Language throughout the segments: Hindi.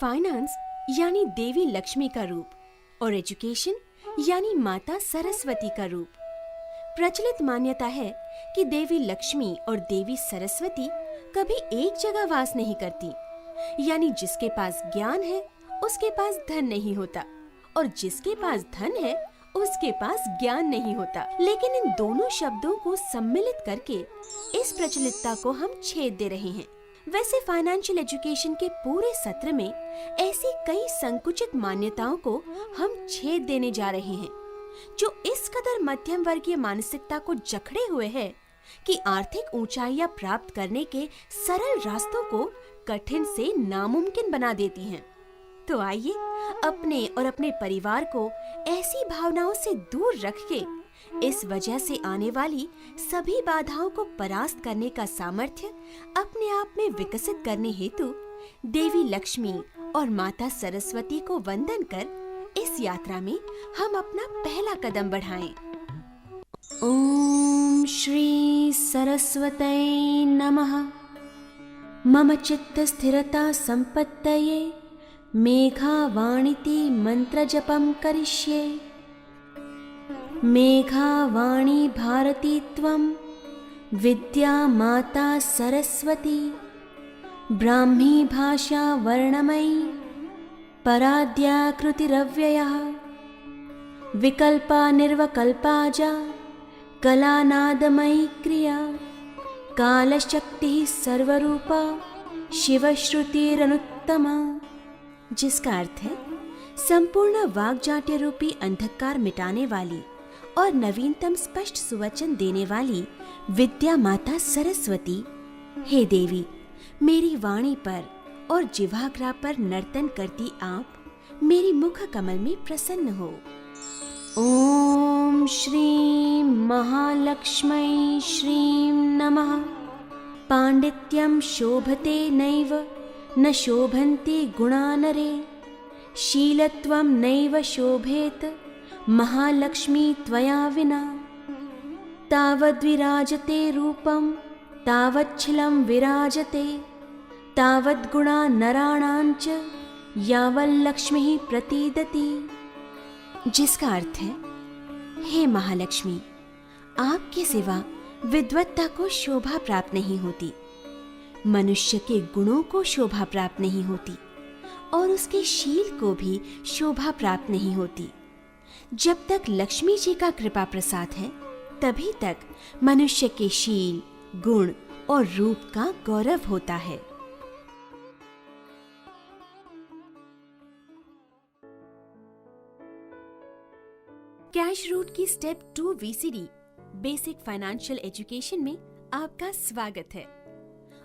फाइनेंस यानी देवी लक्ष्मी का रूप और एजुकेशन यानी माता सरस्वती का रूप। प्रचलित मान्यता है कि देवी लक्ष्मी और देवी सरस्वती कभी एक जगह वास नहीं करती, यानी जिसके पास ज्ञान है उसके पास धन नहीं होता और जिसके पास धन है उसके पास ज्ञान नहीं होता। लेकिन इन दोनों शब्दों को सम्मिलित करके इस प्रचलितता को हम छेद दे रहे हैं। वैसे फाइनेंशियल एजुकेशन के पूरे सत्र में ऐसी कई संकुचित मान्यताओं को हम छेद देने जा रहे हैं, जो इस कदर मध्यम वर्गीय मानसिकता को जकड़े हुए है कि आर्थिक ऊंचाइयां प्राप्त करने के सरल रास्तों को कठिन से नामुमकिन बना देती हैं। तो आइए अपने और अपने परिवार को ऐसी भावनाओं से दूर रख के इस वजह से आने वाली सभी बाधाओं को परास्त करने का सामर्थ्य अपने आप में विकसित करने हेतु देवी लक्ष्मी और माता सरस्वती को वंदन कर इस यात्रा में हम अपना पहला कदम बढ़ाएं। ओम श्री सरस्वतये नमः। मम चित्त स्थिरता संपत्तये मेघावाणीति मंत्र जपम करिष्ये। मेघावाणी भारती त्वं विद्या माता सरस्वती। ब्राह्मी भाषा वर्णमयी पराद्याकृतिरव्ययः। विकल्पा निर्वकल्पा च कलानादमयी क्रिया। कालशक्तिः सर्वरूपा शिवश्रुतिरनुत्तमा। जिसका अर्थ है संपूर्ण वाग्जाट्य रूपी अंधकार मिटाने वाली और नवीनतम स्पष्ट सुवचन देने वाली विद्या माता सरस्वती, हे देवी, मेरी वाणी पर और जिह्वाग्रा पर नर्तन करती आप मेरी मुख कमल में प्रसन्न हो। ओम श्रीं महालक्ष्मी श्रीं नमः। पांडित्यं शोभते नैव न शोभन्ति गुणा नरे। शीलत्वं नैव शोभेत महालक्ष्मी त्वया विना। तावद्विराजते रूपं तावच्छिलं विराजते। तावद्गुणा नराणां च यावल्लक्ष्मीः प्रतीदति। जिसका अर्थ है, हे महालक्ष्मी, आपके सिवा विद्वत्ता को शोभा प्राप्त नहीं होती, मनुष्य के गुणों को शोभा प्राप्त नहीं होती और उसके शील को भी शोभा प्राप्त नहीं होती। जब तक लक्ष्मी जी का कृपा प्रसाद है तभी तक मनुष्य के शील, गुण और रूप का गौरव होता है। कैश रूट की step 2 VCD basic financial education में आपका स्वागत है।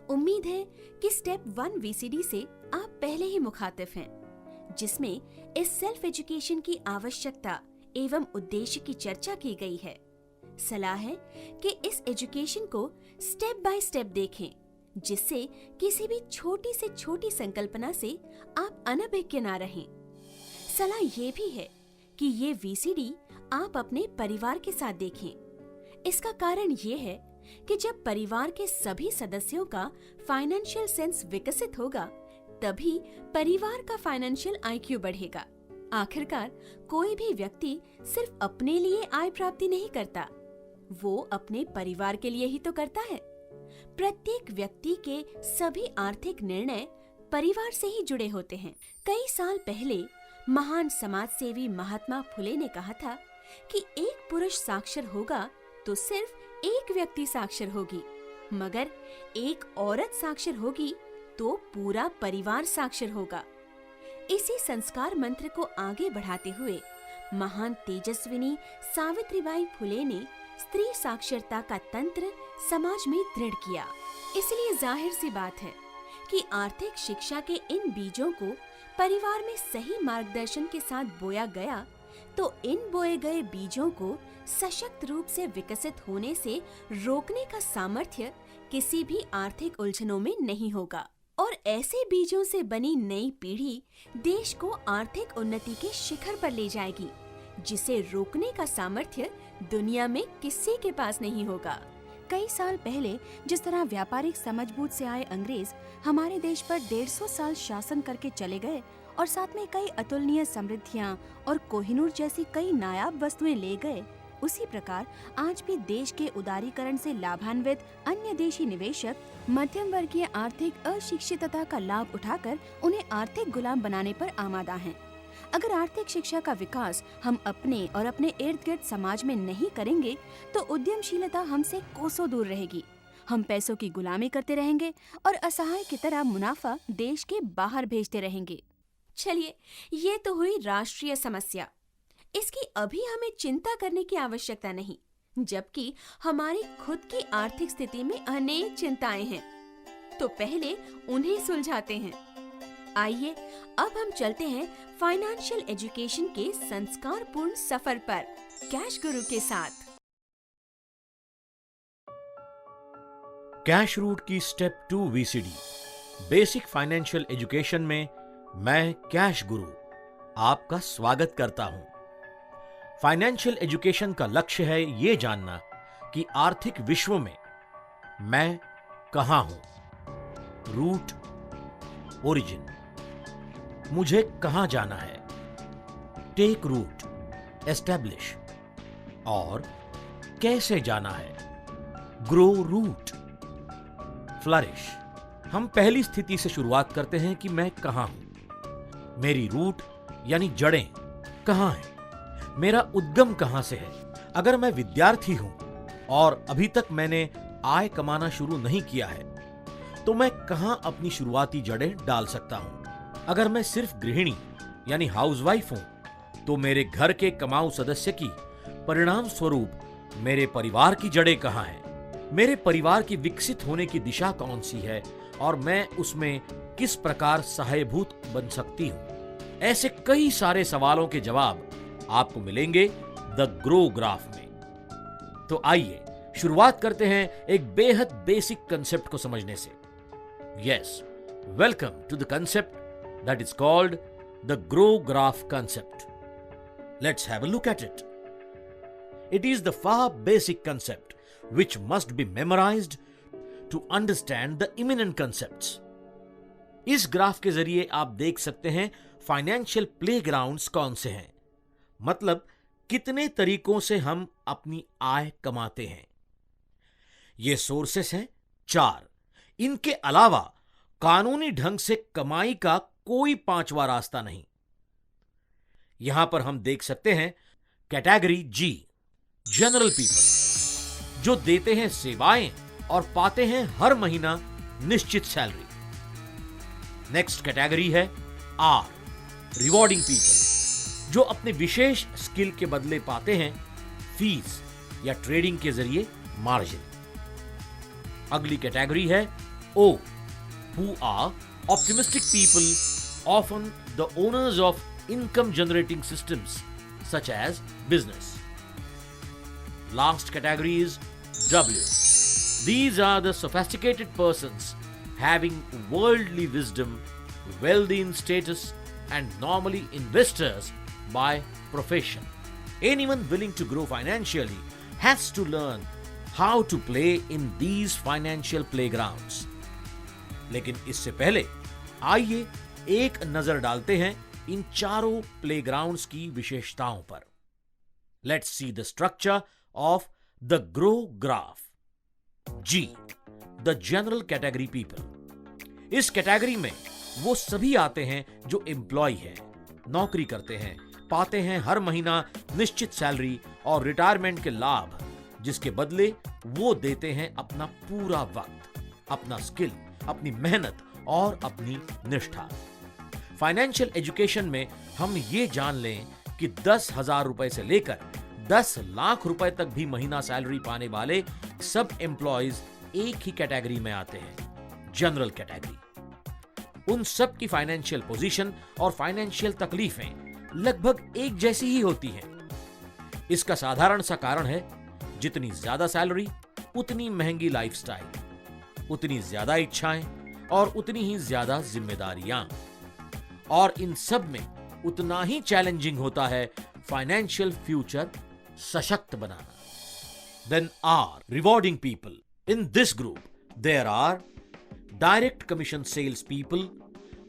उम्मीद है कि स्टेप 1 वीसीडी से आप पहले ही मुखातिब हैं, जिसमें इस सेल्फ एजुकेशन की आवश्यकता एवं उद्देश्य की चर्चा की गई है। सलाह है कि इस एजुकेशन को स्टेप बाय स्टेप देखें, जिससे किसी भी छोटी से छोटी संकल्पना से आप अनभिज्ञ ना रहें। सलाह ये भी है कि ये वीसीडी आप अपने परिवार के साथ देखें। इसका कारण ये है कि जब परिवार के सभी सदस्यों का फाइनेंशियल सेंस विकसित होगा, तभी परिवार का फाइनेंशियल आईक्यू बढ़ेगा। आखिरकार कोई भी व्यक्ति सिर्फ अपने लिए आय प्राप्ति नहीं करता, वो अपने परिवार के लिए ही तो करता है। प्रत्येक व्यक्ति के सभी आर्थिक निर्णय परिवार से ही जुड़े होते हैं। कई साल पहले महान समाजसेवी महात्मा फुले ने कहा था कि एक पुरुष साक्षर होगा तो सिर्फ एक व्यक्ति साक्षर होगी, मगर एक औरत साक्षर होगी तो पूरा परिवार साक्षर होगा। इसी संस्कार मंत्र को आगे बढ़ाते हुए महान तेजस्विनी सावित्रीबाई फुले ने स्त्री साक्षरता का तंत्र समाज में दृढ़ किया। इसलिए जाहिर सी बात है कि आर्थिक शिक्षा के इन बीजों को परिवार में सही मार्गदर्शन के साथ बोया गया तो इन बोए गए बीजों को सशक्त रूप से विकसित होने से रोकने का सामर्थ्य किसी भी आर्थिक उलझनों में नहीं होगा और ऐसे बीजों से बनी नई पीढ़ी देश को आर्थिक उन्नति के शिखर पर ले जाएगी, जिसे रोकने का सामर्थ्य दुनिया में किसी के पास नहीं होगा। कई साल पहले जिस तरह व्यापारिक समझबूझ से आए अंग्रेज हमारे देश पर 150 साल शासन करके चले गए और साथ में कई अतुलनीय समृद्धियां और कोहिनूर जैसी कई नायाब वस्तुएं ले गए, उसी प्रकार आज भी देश के उदारीकरण से लाभान्वित अन्य देशी निवेशक मध्यम वर्गीय आर्थिक अशिक्षितता का लाभ उठाकर उन्हें आर्थिक गुलाम बनाने पर आमादा हैं। अगर आर्थिक शिक्षा का विकास हम अपने और अपने इर्द गिर्द समाज में नहीं करेंगे तो उद्यमशीलता हमसे कोसों दूर रहेगी। हम पैसों की गुलामी करते रहेंगे और असहाय की तरह मुनाफा देश के बाहर भेजते रहेंगे। चलिए, ये तो हुई राष्ट्रीय समस्या। इसकी अभी हमें चिंता करने की आवश्यकता नहीं, जबकि हमारी खुद की आर्थिक स्थिति में अनेक चिंताएं हैं। तो पहले उन्हें सुलझाते हैं। आइए अब हम चलते हैं फाइनेंशियल एजुकेशन के संस्कारपूर्ण सफर पर कैश गुरु के साथ। कैश रूट की step 2 VCD basic financial education में मैं कैश गुरु आपका स्वागत करता हूं। फाइनेंशियल एजुकेशन का लक्ष्य है ये जानना कि आर्थिक विश्व में मैं कहां हूं, रूट, ओरिजिन, मुझे कहां जाना है, टेक रूट, एस्टैब्लिश, और कैसे जाना है, ग्रो रूट, फ्लरिश। हम पहली स्थिति से शुरुआत करते हैं कि मैं कहां हूं, मेरी रूट यानी जड़ें कहां हैं, मेरा उद्गम कहां से है। अगर मैं विद्यार्थी हूं और अभी तक मैंने आय कमाना शुरू नहीं किया है तो मैं कहां अपनी शुरुआती जड़ें डाल सकता हूं। अगर मैं सिर्फ गृहिणी यानी हाउसवाइफ हूं तो मेरे घर के कमाऊ सदस्य की परिणाम स्वरूप मेरे परिवार की जड़ें कहां हैं, मेरे परिवार की विकसित होने की दिशा कौन सी है और मैं उसमें किस प्रकार सहायभूत बन सकती हूं। ऐसे कई सारे सवालों के जवाब आपको मिलेंगे द ग्रो ग्राफ में। तो आइए शुरुआत करते हैं एक बेहद बेसिक कंसेप्ट को समझने से। Yes, welcome to the concept that is called the grow graph concept. Let's have a look at it. It is the far basic concept which must be memorized to understand the imminent concepts. इस ग्राफ के जरिए आप देख सकते हैं फाइनेंशियल प्लेग्राउंड्स कौन से हैं, मतलब कितने तरीकों से हम अपनी आय कमाते हैं। ये सोर्सेस हैं 4। इनके अलावा कानूनी ढंग से कमाई का कोई 5वां रास्ता नहीं। यहां पर हम देख सकते हैं कैटेगरी जी, जनरल पीपल, जो देते हैं सेवाएं और पाते हैं हर महीना निश्चित सैलरी। नेक्स्ट कैटेगरी है आर, रिवॉर्डिंग पीपल, जो अपने विशेष स्किल के बदले पाते हैं फीस या ट्रेडिंग के जरिए मार्जिन। अगली कैटेगरी है ओ, who are optimistic people, often the owners of income generating systems such as business. Last category is W. These are the sophisticated persons having worldly wisdom, wealthy in status, and normally investors by profession. Anyone willing to grow financially has to learn how to play in these financial playgrounds. लेकिन इससे पहले आइए एक नजर डालते हैं इन चारों प्लेग्राउंड्स की विशेषताओं पर। Let's see the structure of the grow graph. जी, द जनरल कैटेगरी पीपल। इस कैटेगरी में वो सभी आते हैं जो एम्प्लॉय है, नौकरी करते हैं, पाते हैं हर महीना निश्चित सैलरी और रिटायरमेंट के लाभ, जिसके बदले वो देते हैं अपना पूरा वक्त, अपना स्किल, अपनी मेहनत और अपनी निष्ठा। फाइनेंशियल एजुकेशन में हम ये जान लें कि 10,000 रुपए से लेकर 10 लाख रुपए तक भी महीना सैलरी पाने वाले सब एम्प्लॉयज एक ही कैटेगरी में आते हैं, जनरल कैटेगरी। उन सब की फाइनेंशियल पोजीशन और फाइनेंशियल तकलीफें लगभग एक जैसी ही होती हैं। इसका साधारण सा कारण है, जितनी ज्यादा सैलरी उतनी महंगी लाइफस्टाइल, उतनी ज्यादा इच्छाएं और उतनी ही ज्यादा जिम्मेदारियां, और इन सब में उतना ही चैलेंजिंग होता है फाइनेंशियल फ्यूचर सशक्त बनाना। Then R, rewarding people. In this group, there are direct commission sales people,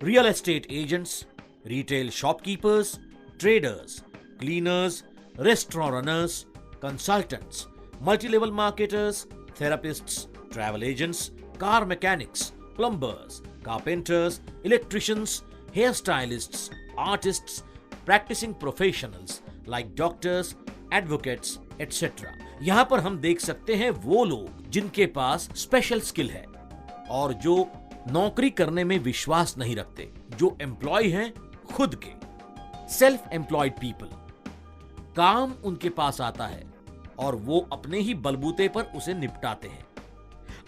real estate agents, retail shopkeepers, traders, cleaners, restaurant runners, consultants, multi-level marketers, therapists, travel agents, car mechanics, plumbers, carpenters, electricians, hairstylists, artists, practicing professionals like doctors, advocates, etc. यहाँ पर हम देख सकते हैं वो लोग जिनके पास स्पेशल स्किल है और जो नौकरी करने में विश्वास नहीं रखते, जो एम्प्लॉय हैं खुद के, सेल्फ एम्प्लॉयड पीपल। काम उनके पास आता है और वो अपने ही बलबूते पर उसे निपटाते हैं।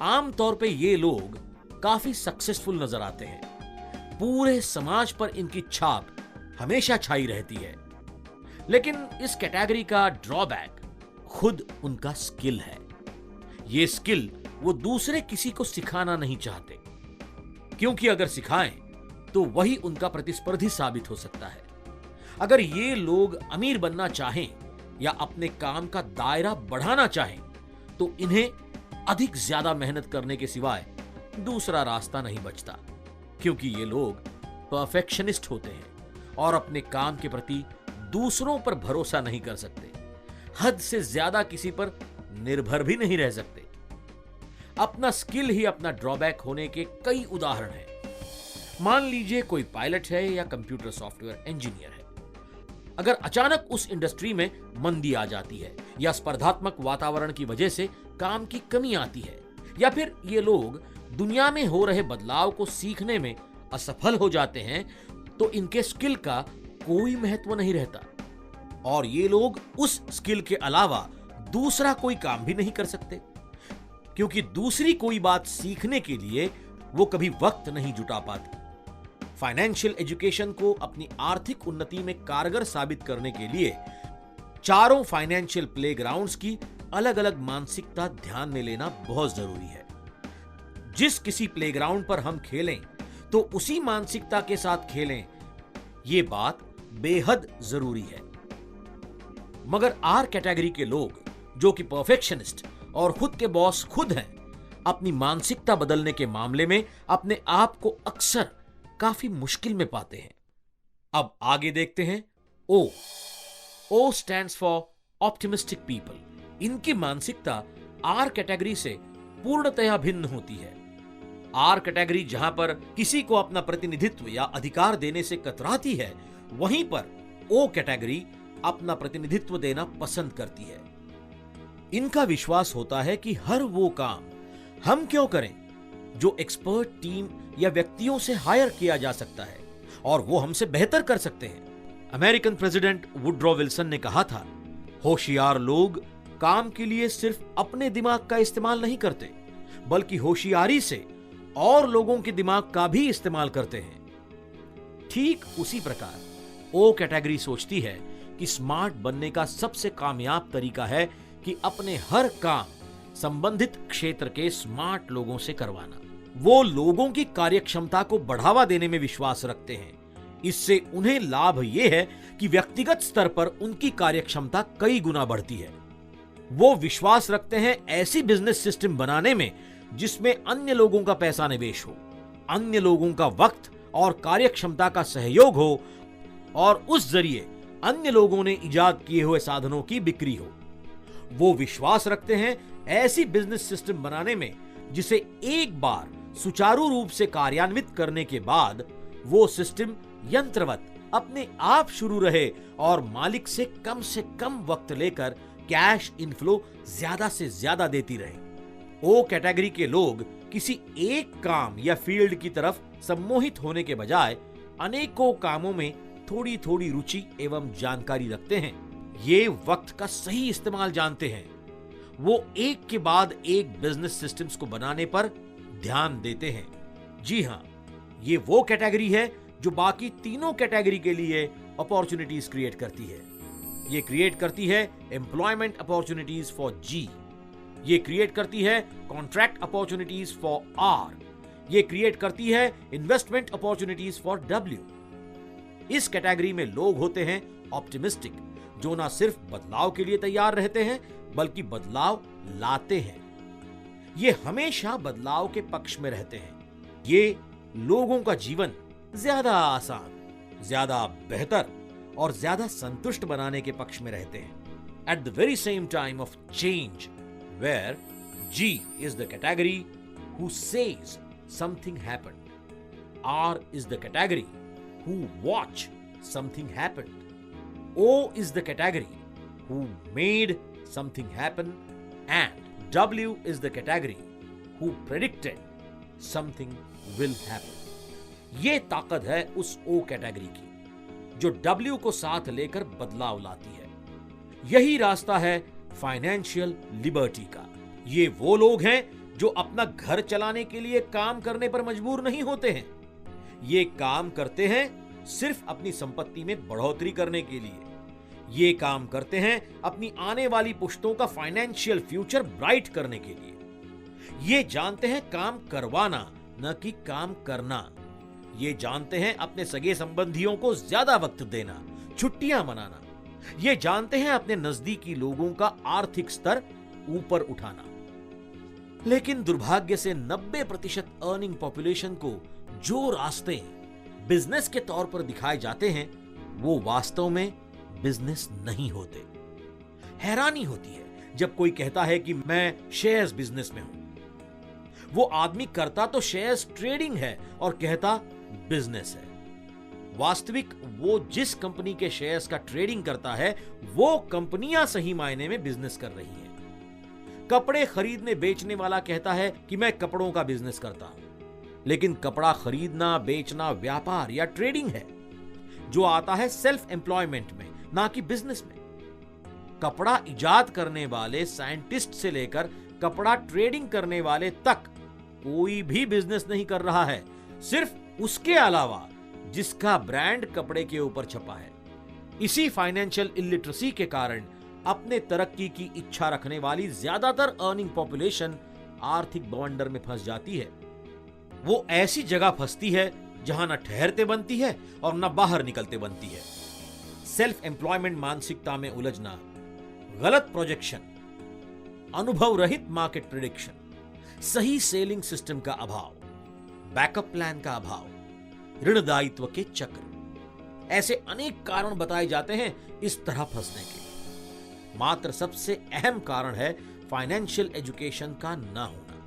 आमतौर पे ये लोग काफी सक्सेसफुल नजर आते हैं। पूरे समाज पर इनकी छाप हमेशा छाई रहती है। लेकिन इस कैटेगरी का ड्रॉबैक खुद उनका स्किल है। ये स्किल वो दूसरे किसी को सिखाना नहीं चाहते, क्योंकि अगर सिखाएं तो वही उनका प्रतिस्पर्धी साबित हो सकता है। अगर ये लोग अमीर बनना चाहें या अपने काम का दायरा बढ़ाना चाहें तो इन्हें अधिक ज्यादा मेहनत करने के सिवाय दूसरा रास्ता नहीं बचता, क्योंकि ये लोग परफेक्शनिस्ट होते हैं और अपने काम के प्रति दूसरों पर भरोसा नहीं कर सकते, हद से ज्यादा किसी पर निर्भर भी नहीं रह सकते। अपना स्किल ही अपना ड्रॉबैक होने के कई उदाहरण हैं। मान लीजिए कोई पायलट है या कंप्यूटर सॉफ्टवेयर इंजीनियर है। अगर अचानक उस इंडस्ट्री में मंदी आ जाती है या स्पर्धात्मक वातावरण की वजह से काम की कमी आती है, या फिर ये लोग दुनिया में हो रहे बदलाव को सीखने में असफल हो जाते हैं, तो इनके स्किल का कोई महत्व नहीं रहता और ये लोग उस स्किल के अलावा दूसरा कोई काम भी नहीं कर सकते, क्योंकि दूसरी कोई बात सीखने के लिए वो कभी वक्त नहीं जुटा पाते। फाइनेंशियल एजुकेशन को अपनी आर्थिक उन्नति में कारगर साबित करने के लिए चारों फाइनेंशियल प्लेग्राउंड्स की अलग अलग मानसिकता ध्यान में लेना बहुत जरूरी है। जिस किसी प्लेग्राउंड पर हम खेलें तो उसी मानसिकता के साथ खेलें, ये बात बेहद जरूरी है। मगर आर कैटेगरी के लोग जो कि परफेक्शनिस्ट और खुद के बॉस खुद हैं, अपनी मानसिकता बदलने के मामले में अपने आप को अक्सर काफी मुश्किल में पाते हैं। अब आगे देखते हैं ओ। ओ स्टैंड्स फॉर ऑप्टिमिस्टिक पीपल। इनकी मानसिकता आर कैटेगरी से पूर्णतया भिन्न होती है। आर कैटेगरी जहां पर किसी को अपना प्रतिनिधित्व या अधिकार देने से कतराती है, वहीं पर ओ कैटेगरी अपना प्रतिनिधित्व देना पसंद करती है। इनका विश्वास होता है कि हर वो काम हम क्यों करें जो एक्सपर्ट टीम या व्यक्तियों से हायर किया जा सकता है और वो हमसे बेहतर कर सकते हैं। अमेरिकन प्रेसिडेंट वुड्रो विल्सन ने कहा था, होशियार लोग काम के लिए सिर्फ अपने दिमाग का इस्तेमाल नहीं करते, बल्कि होशियारी से और लोगों के दिमाग का भी इस्तेमाल करते हैं। ठीक उसी प्रकार ओ कैटेगरी सोचती है कि स्मार्ट बनने का सबसे कामयाब तरीका है कि अपने हर काम संबंधित क्षेत्र के स्मार्ट लोगों से करवाना। वो लोगों की कार्यक्षमता को बढ़ावा देने में विश्वास रखते हैं। इससे उन्हें लाभ यह है कि व्यक्तिगत स्तर पर उनकी कार्यक्षमता कई गुना बढ़ती है। वो विश्वास रखते हैं ऐसी बिजनेस सिस्टम बनाने में जिसमें अन्य लोगों का पैसा निवेश हो, अन्य लोगों का वक्त और कार्यक्षमता का सहयोग हो और उस जरिए अन्य लोगों ने इजाद किए हुए साधनों की बिक्री हो। वो विश्वास रखते हैं ऐसी बिजनेस सिस्टम बनाने में जिसे एक बार सुचारू रूप से कार्यान्वित करने के बाद वो सिस्टम यंत्रवत अपने आप शुरू रहे और मालिक से कम वक्त लेकर कैश इनफ्लो ज्यादा से ज्यादा देती रहे। ओ कैटेगरी के लोग किसी एक काम या फील्ड की तरफ सम्मोहित होने के बजाय अनेकों कामों में थोड़ी थोड़ी रुचि एवं जानकारी रखते हैं। ये वक्त का सही इस्तेमाल जानते हैं। वो एक के बाद एक बिजनेस सिस्टम्स को बनाने पर ध्यान देते हैं। जी हां, ये वो कैटेगरी है जो बाकी तीनों कैटेगरी के लिए अपॉर्चुनिटीज क्रिएट करती है। ये क्रिएट करती है एम्प्लॉयमेंट अपॉर्चुनिटीज फॉर जी, ये क्रिएट करती है कॉन्ट्रैक्ट अपॉर्चुनिटीज फॉर आर, ये क्रिएट करती है इन्वेस्टमेंट अपॉर्चुनिटीज फॉर डब्ल्यू। इस कैटेगरी में लोग होते हैं ऑप्टिमिस्टिक, जो ना सिर्फ बदलाव के लिए तैयार रहते हैं बल्कि बदलाव लाते हैं। ये हमेशा बदलाव के पक्ष में रहते हैं। ये लोगों का जीवन ज्यादा आसान, ज्यादा बेहतर और ज्यादा संतुष्ट बनाने के पक्ष में रहते हैं। At the very same time of change, where G is the category who says something happened, R is the category who watch something happened, O is the category who made something happen, and W is the category who predicted something will happen. ये ताकत है उस O कैटेगरी की जो W को साथ लेकर बदलाव लाती है। यही रास्ता है फाइनेंशियल लिबर्टी का। ये वो लोग हैं जो अपना घर चलाने के लिए काम करने पर मजबूर नहीं होते हैं। ये काम करते हैं सिर्फ अपनी संपत्ति में बढ़ोतरी करने के लिए। ये काम करते हैं अपनी आने वाली पुश्तों का फाइनेंशियल फ्यूचर ब्राइट करने के लिए। ये जानते हैं काम करवाना, न कि काम करना। ये जानते हैं अपने सगे संबंधियों को ज्यादा वक्त देना, छुट्टियां मनाना। ये जानते हैं अपने नजदीकी लोगों का आर्थिक स्तर ऊपर उठाना। लेकिन दुर्भाग्य से 90% अर्निंग पॉपुलेशन को जो रास्ते बिजनेस के तौर पर दिखाए जाते हैं वो वास्तव में बिजनेस नहीं होते। हैरानी होती है जब कोई कहता है कि मैं शेयर्स बिजनेस में हूं। वो आदमी करता तो शेयर्स ट्रेडिंग है और कहता बिजनेस है। वास्तविक वो जिस कंपनी के शेयर्स का ट्रेडिंग करता है वो कंपनियां सही मायने में बिजनेस कर रही हैं। कपड़े खरीदने बेचने वाला कहता है कि मैं कपड़ों का बिजनेस करता हूं, लेकिन कपड़ा खरीदना बेचना व्यापार या ट्रेडिंग है जो आता है सेल्फ एम्प्लॉयमेंट में, ना कि बिजनेस में। कपड़ा इजाद करने वाले साइंटिस्ट से लेकर कपड़ा ट्रेडिंग करने वाले तक कोई भी बिजनेस नहीं कर रहा है, सिर्फ उसके अलावा जिसका ब्रांड कपड़े के ऊपर छपा है। इसी फाइनेंशियल इलिटरेसी के कारण अपने तरक्की की इच्छा रखने वाली ज्यादातर अर्निंग पॉपुलेशन आर्थिक बवंडर में फंस जाती है। वो ऐसी जगह फंसती है जहां न ठहरते बनती है और न बाहर निकलते बनती है। सेल्फ एम्प्लॉयमेंट मानसिकता में उलझना, गलत प्रोजेक्शन, अनुभव रहित मार्केट प्रेडिक्शन, सही सेलिंग सिस्टम का अभाव, बैकअप प्लान का अभाव, ऋण दायित्व के चक्र, ऐसे अनेक कारण बताए जाते हैं इस तरह फंसने के। मात्र सबसे अहम कारण है फाइनेंशियल एजुकेशन का ना होना।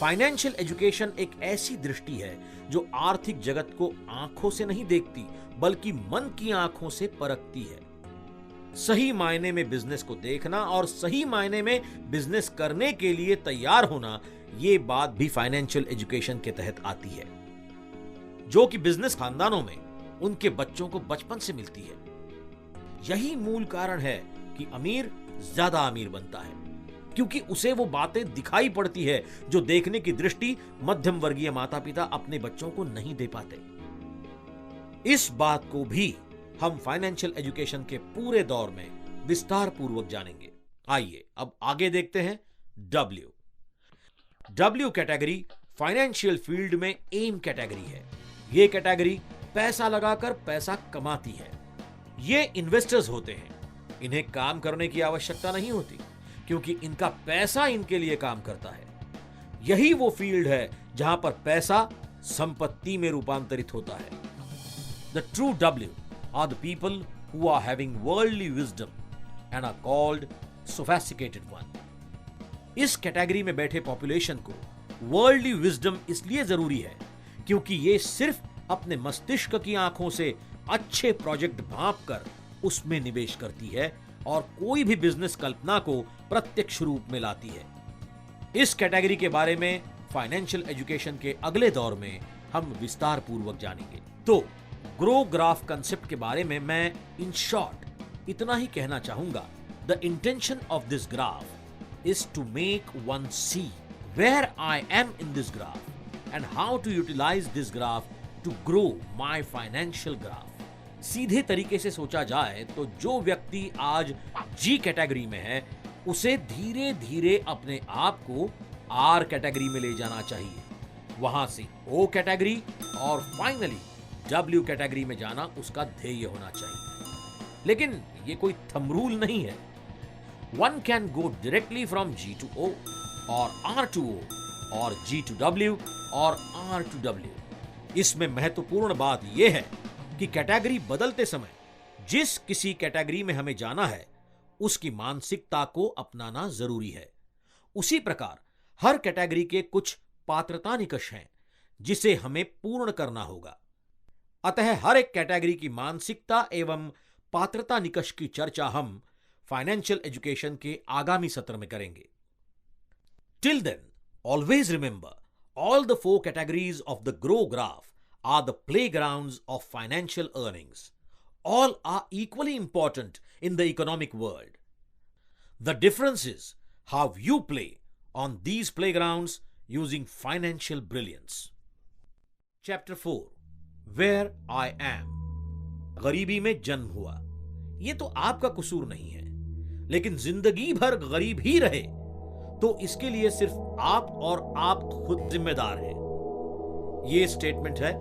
फाइनेंशियल एजुकेशन एक ऐसी दृष्टि है जो आर्थिक जगत को आंखों से नहीं देखती बल्कि मन की आंखों से परखती है। सही मायने में बिजनेस को देखना और सही मायने में बिजनेस करने के लिए तैयार होना, ये बात भी फाइनेंशियल एजुकेशन के तहत आती है, जो कि बिजनेस खानदानों में उनके बच्चों को बचपन से मिलती है। यही मूल कारण है कि अमीर ज्यादा अमीर बनता है, क्योंकि उसे वो बातें दिखाई पड़ती है जो देखने की दृष्टि मध्यम वर्गीय माता पिता अपने बच्चों को नहीं दे पाते। इस बात को भी हम फाइनेंशियल एजुकेशन के पूरे दौर में विस्तार पूर्वक जानेंगे। आइए अब आगे देखते हैं W. W category financial field में एम कैटेगरी है। ये कैटेगरी पैसा लगाकर पैसा कमाती है। ये इन्वेस्टर्स होते हैं। इन्हें काम करने की आवश्यकता नहीं होती क्योंकि इनका पैसा इनके लिए काम करता है। यही वो फील्ड है जहां पर पैसा संपत्ति में रूपांतरित होता है। The true W are the people who are having worldly wisdom and are called sophisticated one. इस कैटेगरी में बैठे पॉपुलेशन को वर्ल्डली विजडम इसलिए जरूरी है क्योंकि ये सिर्फ अपने मस्तिष्क की आंखों से अच्छे प्रोजेक्ट भांपकर उसमें निवेश करती है और कोई भी बिजनेस कल्पना को प्रत्यक्ष रूप में लाती है। इस कैटेगरी के बारे में फाइनेंशियल एजुकेशन के अगले दौर में हम विस्तार पूर्वक जानेंगे। तो ग्रो ग्राफ कंसेप्ट के बारे में मैं इन शॉर्ट इतना ही कहना चाहूंगा। The intention of this graph is to make one see where I am in this graph and how to utilize this graph to grow my financial graph. सीधे तरीके से सोचा जाए तो जो व्यक्ति आज जी कैटेगरी में है उसे धीरे धीरे अपने आप को आर कैटेगरी में ले जाना चाहिए, वहां से ओ कैटेगरी और फाइनली डब्ल्यू कैटेगरी में जाना उसका ध्येय होना चाहिए। लेकिन ये कोई थंब रूल नहीं है। one can go directly from G to O or R to O or G to W or R to W. इसमें महत्वपूर्ण बात यह है कि कैटेगरी बदलते समय जिस किसी कैटेगरी में हमें जाना है उसकी मानसिकता को अपनाना जरूरी है। उसी प्रकार हर कैटेगरी के कुछ पात्रता निकष हैं जिसे हमें पूर्ण करना होगा। अतः हर एक कैटेगरी की मानसिकता एवं पात्रता निकष की चर्चा हम फाइनेंशियल एजुकेशन के आगामी सत्र में करेंगे। Till then, always remember, all the 4 categories of the GROW graph are the playgrounds of financial earnings. All are equally important in the economic world. The difference is how you play on these playgrounds using financial brilliance. Chapter 4, Where I Am. गरीबी में जन्म हुआ, ये तो आपका कसूर नहीं है, लेकिन जिंदगी भर गरीब ही रहे तो इसके लिए सिर्फ आप और आप खुद जिम्मेदार हैं। यह स्टेटमेंट है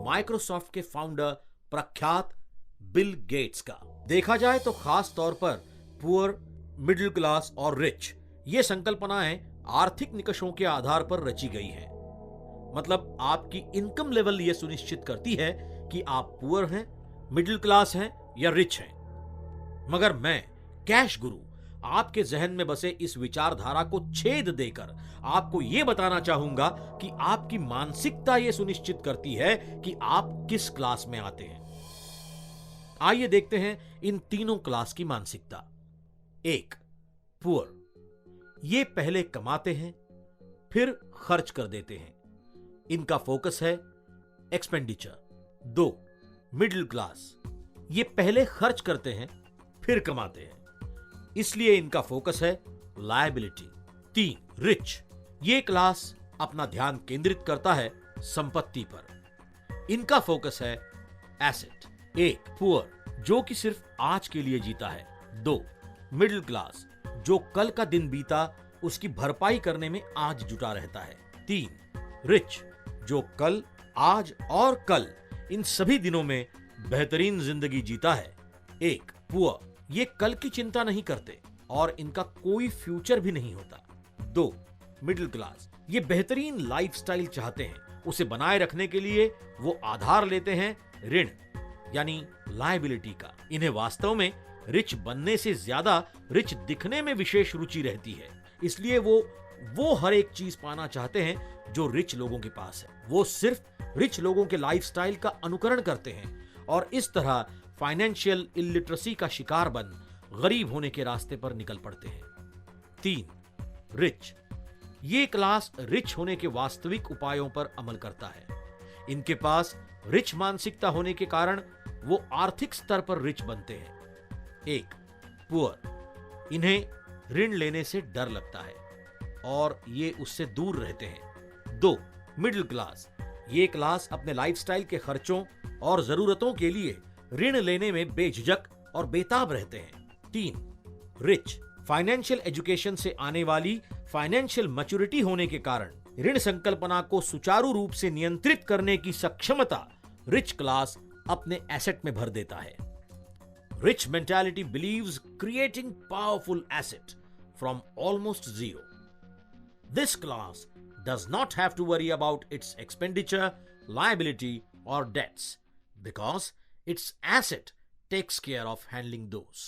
माइक्रोसॉफ्ट के फाउंडर प्रख्यात बिल गेट्स का। देखा जाए तो खास तौर पर पुअर, मिडिल क्लास और रिच ये संकल्पनाएं आर्थिक निकषों के आधार पर रची गई हैं। मतलब आपकी इनकम लेवल यह सुनिश्चित करती है कि आप पुअर हैं, मिडिल क्लास हैं या रिच हैं। मगर मैं कैश गुरु आपके जहन में बसे इस विचारधारा को छेद देकर आपको यह बताना चाहूंगा कि आपकी मानसिकता यह सुनिश्चित करती है कि आप किस क्लास में आते हैं। आइए देखते हैं इन तीनों क्लास की मानसिकता। 1, पुअर। ये पहले कमाते हैं फिर खर्च कर देते हैं, इनका फोकस है एक्सपेंडिचर। 2, middle class. ये पहले खर्च करते हैं फिर कमाते हैं, इसलिए इनका फोकस है लायबिलिटी। 3, रिच। ये क्लास अपना ध्यान केंद्रित करता है संपत्ति पर, इनका फोकस है एसेट। 1, पुअर, जो कि सिर्फ आज के लिए जीता है। 2, मिडिल क्लास, जो कल का दिन बीता उसकी भरपाई करने में आज जुटा रहता है। 3, रिच, जो कल, आज और कल इन सभी दिनों में बेहतरीन जिंदगी जीता है। 1, पुअर, ये कल की चिंता नहीं करते और इनका कोई फ्यूचर भी नहीं होता। 2, मिडिल क्लास, ये बेहतरीन लाइफस्टाइल चाहते हैं, उसे बनाए रखने के लिए वो आधार लेते हैं ऋण यानी लायबिलिटी का। इन्हें वास्तव में रिच बनने से ज्यादा रिच दिखने में विशेष रुचि रहती है, इसलिए वो हर एक चीज पाना चाहते हैं जो रिच लोगों के पास है। वो सिर्फ रिच लोगों के लाइफस्टाइल का अनुकरण करते हैं और इस तरह फाइनेंशियल इलिटरेसी का शिकार बन गरीब होने के रास्ते पर निकल पड़ते हैं। 3, रिच। ये क्लास रिच होने के वास्तविक उपायों पर अमल करता है। इनके पास रिच मानसिकता होने के कारण वो आर्थिक स्तर पर रिच बनते हैं। 1, पुअर, इन्हें ऋण लेने से डर लगता है और ये उससे दूर रहते हैं। 2, मिडिल क्लास। ये क्लास अपने लाइफस्टाइल के खर्चों और जरूरतों के लिए ऋण लेने में बेझिझक और बेताब रहते हैं। 3, रिच। फाइनेंशियल एजुकेशन से आने वाली फाइनेंशियल मैच्योरिटी होने के कारण ऋण संकल्पना को सुचारू रूप से नियंत्रित करने की सक्षमता रिच क्लास अपने एसेट में भर देता है। Rich mentality believes creating powerful asset from almost zero. This class does not have to worry about its expenditure, liability or debts because its asset takes care of handling those.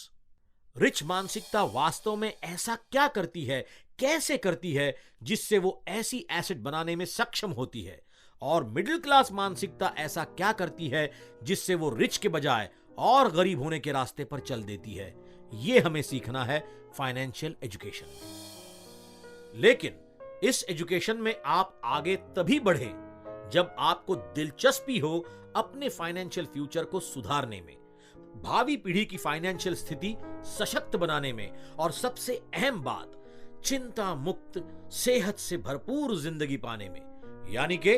Rich मानसिकता वास्तव में ऐसा क्या करती है, कैसे करती है जिससे वो ऐसी एसेट बनाने में सक्षम होती है, और मिडिल क्लास मानसिकता ऐसा क्या करती है जिससे वो रिच के बजाय और गरीब होने के रास्ते पर चल देती है। ये हमें सीखना है फाइनेंशियल एजुकेशन में। लेकिन इस एजुकेशन में आप आगे तभी बढ़े जब आपको दिलचस्पी हो अपने फाइनेंशियल फ्यूचर को सुधारने में, भावी पीढ़ी की फाइनेंशियल स्थिति सशक्त बनाने में और सबसे अहम बात चिंता मुक्त सेहत से भरपूर जिंदगी पाने में, यानी कि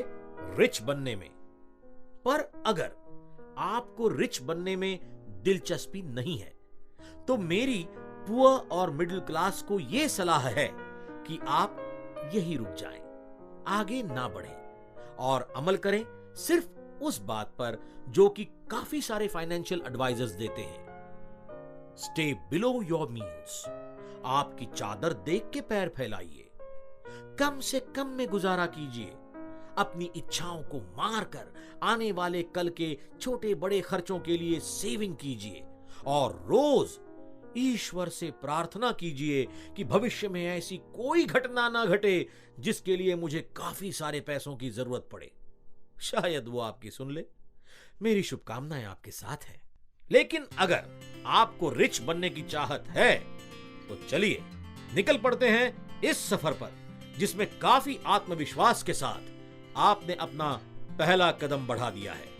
रिच बनने में। पर अगर आपको रिच बनने में दिलचस्पी नहीं है तो मेरी पुअर और मिडिल क्लास को यह सलाह है कि आप यही रुक जाएं, आगे ना बढ़ें और अमल करें सिर्फ उस बात पर जो कि काफी सारे फाइनेंशियल एडवाइजर्स देते हैं। Stay below your means. आपकी चादर देख के पैर फैलाइए। कम से कम में गुजारा कीजिए। अपनी इच्छाओं को मारकर आने वाले कल के छोटे बड़े खर्चों के लिए सेविंग कीजिए और रोज ईश्वर से प्रार्थना कीजिए कि भविष्य में ऐसी कोई घटना ना घटे जिसके लिए मुझे काफी सारे पैसों की जरूरत पड़े। शायद वो आपकी सुन ले। मेरी शुभकामनाएं आपके साथ हैं। लेकिन अगर आपको रिच बनने की चाहत है तो चलिए निकल पड़ते हैं इस सफर पर, जिसमें काफी आत्मविश्वास के साथ आपने अपना पहला कदम बढ़ा दिया है।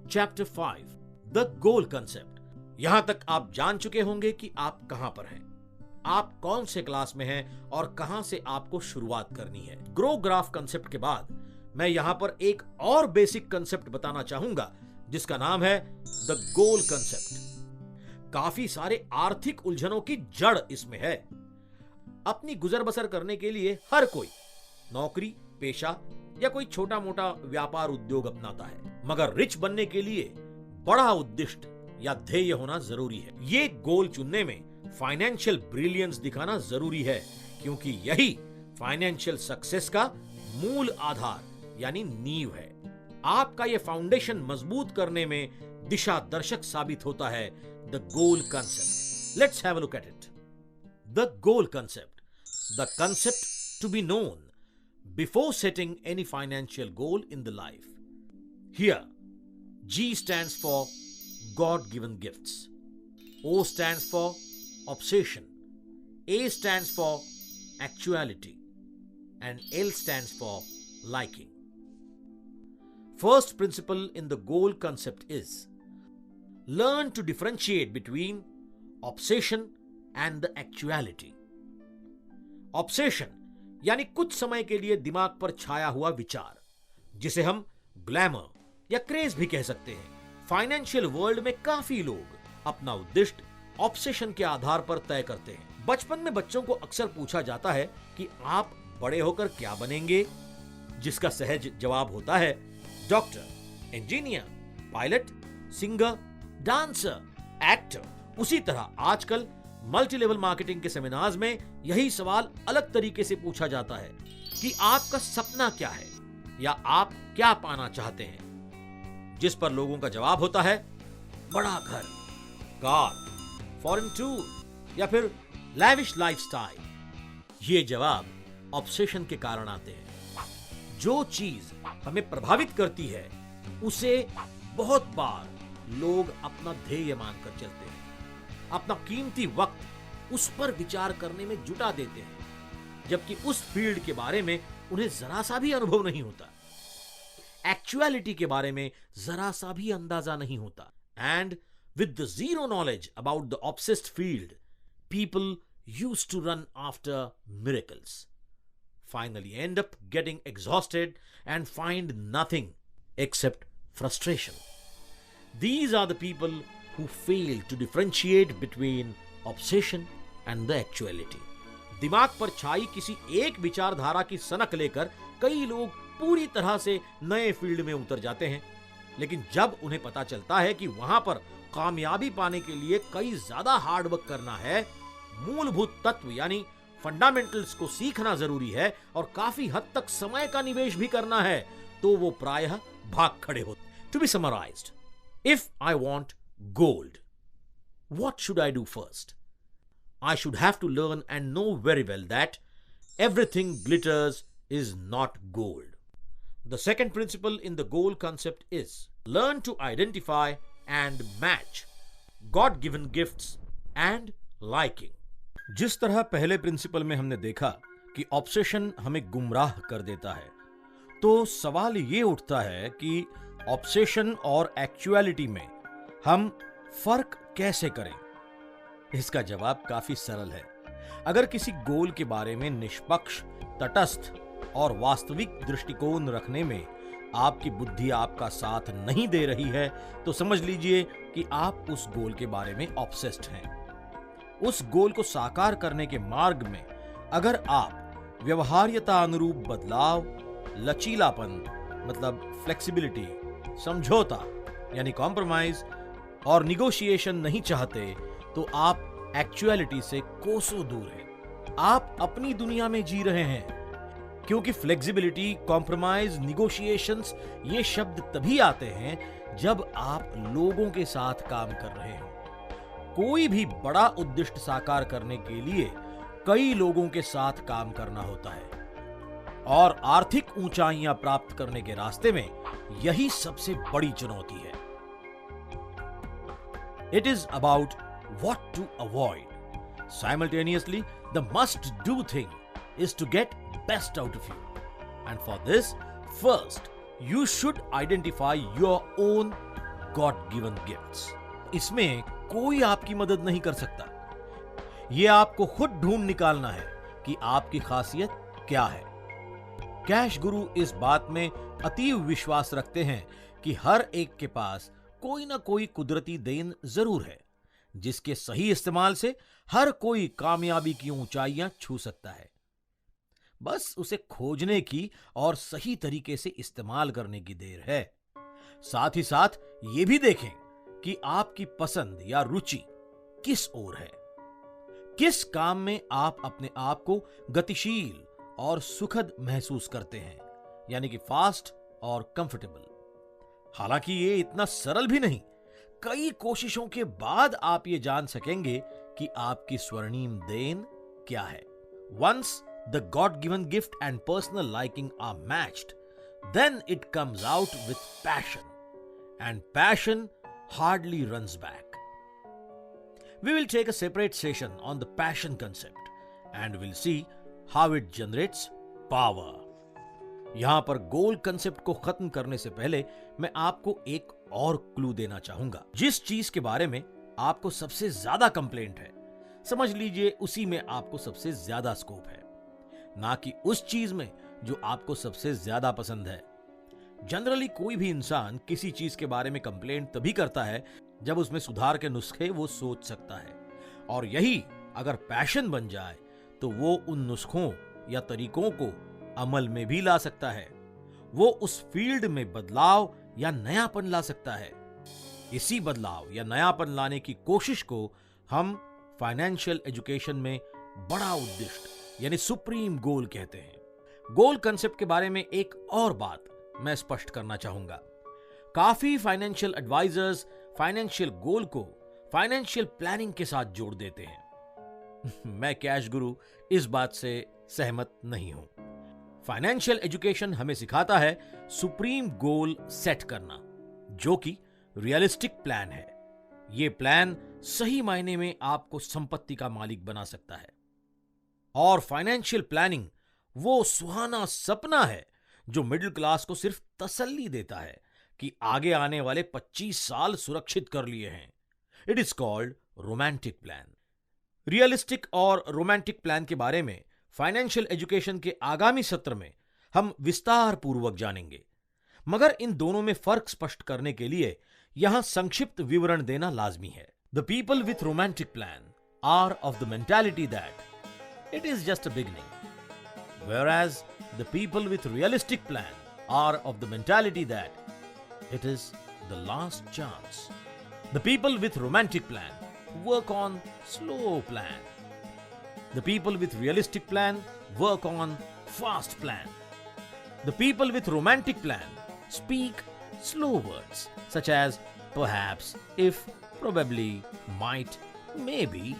Chapter 5 the goal concept. यहां तक आप जान चुके होंगे कि आप कहां पर हैं, आप कौन से क्लास में हैं और कहां से आपको शुरुआत करनी है। ग्रो ग्राफ कंसेप्ट के बाद मैं यहां पर एक और बेसिक कंसेप्ट बताना चाहूंगा जिसका नाम है द गोल कंसेप्ट। काफी सारे आर्थिक उलझनों की जड़ इसमें है। अपनी गुजर बसर करने के लिए हर कोई नौकरी पेशा या कोई छोटा मोटा व्यापार उद्योग अपनाता है, मगर रिच बनने के लिए बड़ा उद्दिष्ट या ध्येय होना जरूरी है। ये गोल चुनने में फाइनेंशियल ब्रिलियंस दिखाना जरूरी है, क्योंकि यही फाइनेंशियल सक्सेस का मूल आधार यानी नींव है। आपका यह फाउंडेशन मजबूत करने में दिशा दर्शक साबित होता है the goal concept. Let's have a look at it. The goal concept, the concept to be known before setting any financial goal in the life. Here, G stands for God-given gifts. O stands for obsession. A stands for actuality. And L stands for liking. First principle in the goal concept is learn to differentiate between obsession and the actuality. Obsession यानी कुछ समय के लिए दिमाग पर छाया हुआ विचार, जिसे हम ग्लैमर या क्रेज भी कह सकते हैं। फाइनेंशियल वर्ल्ड में काफी लोग अपना उद्दिष्ट ऑब्सेशन के आधार पर तय करते हैं। बचपन में बच्चों को अक्सर पूछा जाता है कि आप बड़े होकर क्या बनेंगे, जिसका सहज जवाब होता है doctor, engineer, pilot, singer, dancer, actor. उसी तरह आजकल मल्टी लेवल मार्केटिंग के सेमिनार्स में यही सवाल अलग तरीके से पूछा जाता है कि आपका सपना क्या है या आप क्या पाना चाहते हैं, जिस पर लोगों का जवाब होता है बड़ा घर, कार, फॉरेन टूर या फिर लैविश लाइफस्टाइल। ये जवाब ऑब्सेशन के कारण आते हैं। जो चीज हमें प्रभावित करती है उसे बहुत बार लोग अपना ध्येय मानकर चलते हैं, अपना कीमती वक्त उस पर विचार करने में जुटा देते हैं, जबकि उस फील्ड के बारे में उन्हें जरा सा भी अनुभव नहीं होता, एक्चुअलिटी के बारे में जरा सा भी अंदाजा नहीं होता। And with the zero knowledge about the obsessed field, people used to run after miracles, finally end up getting exhausted and find nothing except frustration. These are the people who fail to differentiate between obsession and the actuality. दिमाग पर छाई किसी एक विचारधारा की सनक लेकर कई लोग पूरी तरह से नए फील्ड में उतर जाते हैं, लेकिन जब उन्हें पता चलता है कि वहां पर कामयाबी पाने के लिए कई ज्यादा हार्ड वर्क करना है, मूलभूत तत्व यानी फंडामेंटल्स को सीखना जरूरी है और काफी हद तक समय का निवेश भी करना है, तो वो प्रायः भाग खड़े होते। To be summarized, if I want gold, what should I do first? I should have to learn and know very well that everything glitters is not gold. The second principle in the goal concept is learn to identify and match God-given gifts and liking. जिस तरह पहले प्रिंसिपल में हमने देखा कि ऑब्सेशन हमें गुमराह कर देता है, तो सवाल ये उठता है कि ऑब्सेशन और एक्चुअलिटी में हम फर्क कैसे करें। इसका जवाब काफी सरल है। अगर किसी गोल के बारे में निष्पक्ष, तटस्थ और वास्तविक दृष्टिकोण रखने में आपकी बुद्धि आपका साथ नहीं दे रही है, तो समझ लीजिए कि आप उस गोल के बारे में ऑब्सेस्ड हैं। उस गोल को साकार करने के मार्ग में अगर आप व्यवहार्यता अनुरूप बदलाव, लचीलापन मतलब फ्लेक्सिबिलिटी, समझौता यानी कॉम्प्रोमाइज और निगोशिएशन नहीं चाहते तो आप एक्चुअलिटी से कोसों दूर हैं। आप अपनी दुनिया में जी रहे हैं, क्योंकि फ्लेक्सिबिलिटी, कॉम्प्रोमाइज, निगोशिएशंस ये शब्द तभी आते हैं जब आप लोगों के साथ काम कर रहे हो। कोई भी बड़ा उद्देश्य साकार करने के लिए कई लोगों के साथ काम करना होता है, और आर्थिक ऊंचाइयां प्राप्त करने के रास्ते में यही सबसे बड़ी चुनौती है। It is about what to avoid. Simultaneously, the must-do thing is to get best out of you. And for this, first, you should identify your own God-given gifts. इसमें कोई आपकी मदद नहीं कर सकता। ये आपको खुद ढूंढ निकालना है कि आपकी खासियत क्या है। कैश गुरु इस बात में अतीव विश्वास रखते हैं कि हर एक के पास कोई ना कोई कुदरती देन जरूर है, जिसके सही इस्तेमाल से हर कोई कामयाबी की ऊंचाइयां छू सकता है। बस उसे खोजने की और सही तरीके से इस्तेमाल करने की देर है। साथ ही साथ ये भी देखें कि आपकी पसंद या रुचि किस ओर है, किस काम में आप अपने आप को गतिशील और सुखद महसूस करते हैं, यानी कि फास्ट और कंफर्टेबल। हालांकि ये इतना सरल भी नहीं। कई कोशिशों के बाद आप ये जान सकेंगे कि आपकी स्वर्णिम देन क्या है। Once the God-given gift and personal liking are matched, then it comes out with passion, and passion hardly runs back. We will take a separate session on the passion concept, and we'll see how it generates power. यहां पर गोल कंसेप्ट को खत्म करने से पहले मैं आपको एक और क्लू देना चाहूंगा। जिस चीज के बारे में आपको सबसे ज्यादा कंप्लेंट है, समझ लीजिए उसी में आपको सबसे ज्यादा स्कोप है, ना कि उस चीज में जो आपको सबसे ज्यादा पसंद है। जनरली कोई भी इंसान किसी चीज के बारे में कंप्लेंट तभी करता है जब उसमें सुधार के नुस्खे वो सोच सकता है, और यही अगर पैशन बन जाए तो वो उन नुस्खों या तरीकों को अमल में भी ला सकता है। वो उस फील्ड में बदलाव या नयापन ला सकता है। इसी बदलाव या नयापन लाने की कोशिश को हम फाइनेंशियल एजुकेशन में बड़ा उद्देश्य यानी सुप्रीम गोल कहते हैं। गोल कंसेप्ट के बारे में एक और बात मैं स्पष्ट करना चाहूंगा। काफी फाइनेंशियल एडवाइजर्स फाइनेंशियल गोल को फाइनेंशियल प्लानिंग के साथ जोड़ देते हैं। मैं कैश गुरु इस बात से सहमत नहीं हूं। फाइनेंशियल एजुकेशन हमें सिखाता है सुप्रीम गोल सेट करना, जो कि रियलिस्टिक प्लान है। यह प्लान सही मायने में आपको संपत्ति का मालिक बना सकता है। और फाइनेंशियल प्लानिंग वो सुहाना सपना है जो मिडिल क्लास को सिर्फ तसल्ली देता है कि आगे आने वाले 25 साल सुरक्षित कर लिए हैं। It is called romantic plan. Realistic और रोमांटिक प्लान के बारे में फाइनेंशियल एजुकेशन के आगामी सत्र में हम विस्तार पूर्वक जानेंगे, मगर इन दोनों में फर्क स्पष्ट करने के लिए यहां संक्षिप्त विवरण देना लाजमी है। The people with romantic plan are of the mentality that it is just a beginning, whereas the people with realistic plan are of the mentality that it is the last chance. The people with romantic plan work on slow plan. The people with realistic plan work on fast plan. The people with romantic plan speak slow words such as perhaps, if, probably, might, maybe.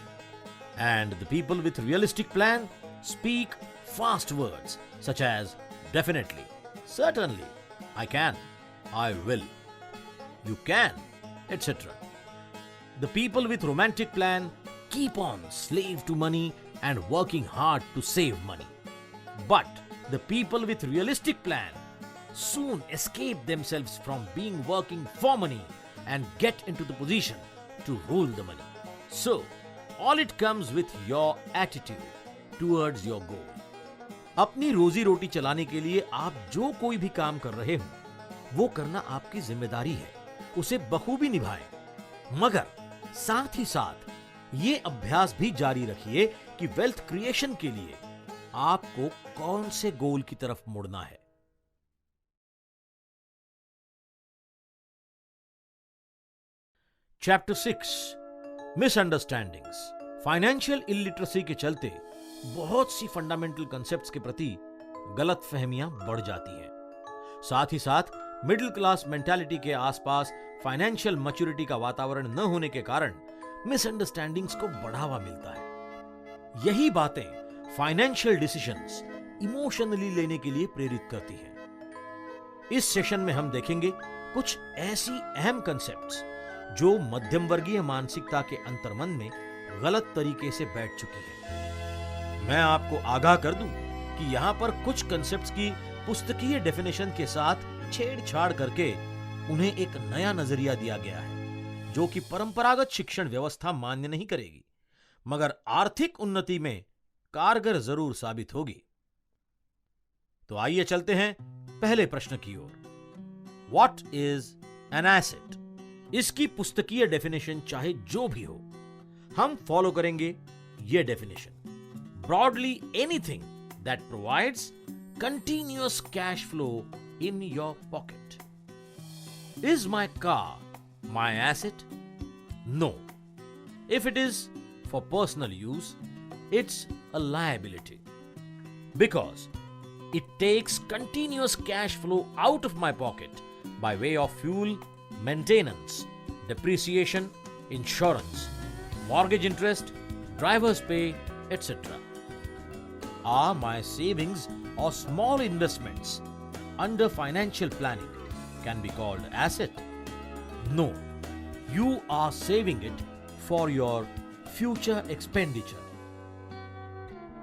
And the people with realistic plan speak fast words such as definitely, certainly, I can, I will, you can, etc. The people with romantic plan keep on slave to money and working hard to save money. But the people with realistic plan soon escape themselves from being working for money and get into the position to rule the money. So, all it comes with your attitude towards your goal. अपनी रोजी रोटी चलाने के लिए आप जो कोई भी काम कर रहे हो वो करना आपकी जिम्मेदारी है, उसे बखूबी निभाएं। मगर साथ ही साथ ये अभ्यास भी जारी रखिए कि वेल्थ क्रिएशन के लिए आपको कौन से गोल की तरफ मुड़ना है। Chapter 6 misunderstandings. फाइनेंशियल इलिटरेसी के चलते बहुत सी फंडामेंटल कंसेप्ट्स के प्रति गलत फहमियां बढ़ जाती हैं। साथ ही साथ मिडिल क्लास मेंटालिटी के आसपास फाइनेंशियल मैच्योरिटी का वातावरण न होने के कारण मिसअंडरस्टैंडिंग्स को बढ़ावा मिलता है। यही बातें फाइनेंशियल डिसीजंस इमोशनली लेने के लिए प्रेरित करती हैं। इस सेशन में हम देखेंगे कुछ ऐसी अहम कंसेप्ट्स जो मध्यम वर्गीय मानसिकता के अंतर्मन में गलत तरीके से बैठ चुकी है। मैं आपको आगाह कर दूं कि यहां पर कुछ कंसेप्ट्स की पुस्तकीय डेफिनेशन के साथ छेड़छाड़ करके उन्हें एक नया नजरिया दिया गया है जो कि परंपरागत शिक्षण व्यवस्था मान्य नहीं करेगी, मगर आर्थिक उन्नति में कारगर जरूर साबित होगी। तो आइए चलते हैं पहले प्रश्न की ओर। What is an asset? इसकी पुस्तकीय डेफिनेशन चाहे जो भी हो, हम फॉलो करेंगे यह definition. Broadly anything that provides continuous cash flow in your pocket. Is my car my asset? No. If it is for personal use, it's a liability because it takes continuous cash flow out of my pocket by way of fuel, maintenance, depreciation, insurance, mortgage interest, driver's pay, etc. Are my savings or small investments under financial planning can be called asset? No. You are saving it for your future expenditure.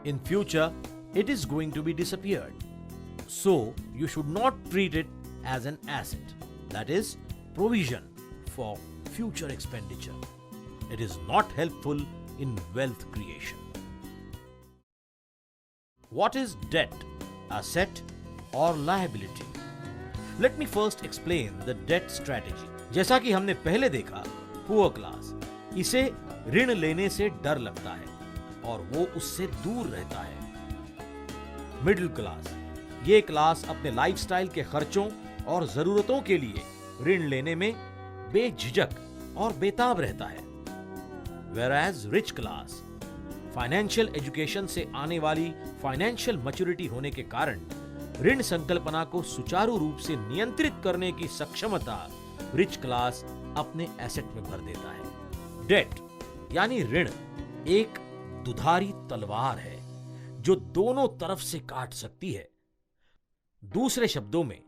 In future, it is going to be disappeared. So, you should not treat it as an asset. That is, provision for future expenditure. It is not helpful in wealth creation. What is debt? Asset or liability? Let me first explain the debt strategy. जैसा कि हमने पहले देखा, पुअर क्लास इसे ऋण लेने से डर लगता है और वो उससे दूर रहता है। मिडिल क्लास, ये क्लास अपने लाइफस्टाइल के खर्चों और जरूरतों के लिए ऋण लेने में बेझिझक और बेताब रहता है। Whereas rich class financial education से आने वाली फाइनेंशियल मैच्योरिटी होने के कारण ऋण संकल्पना को सुचारू रूप से नियंत्रित करने की सक्षमता रिच क्लास अपने एसेट में भर देता है। डेट यानी ऋण एक दुधारी तलवार है जो दोनों तरफ से काट सकती है। दूसरे शब्दों में,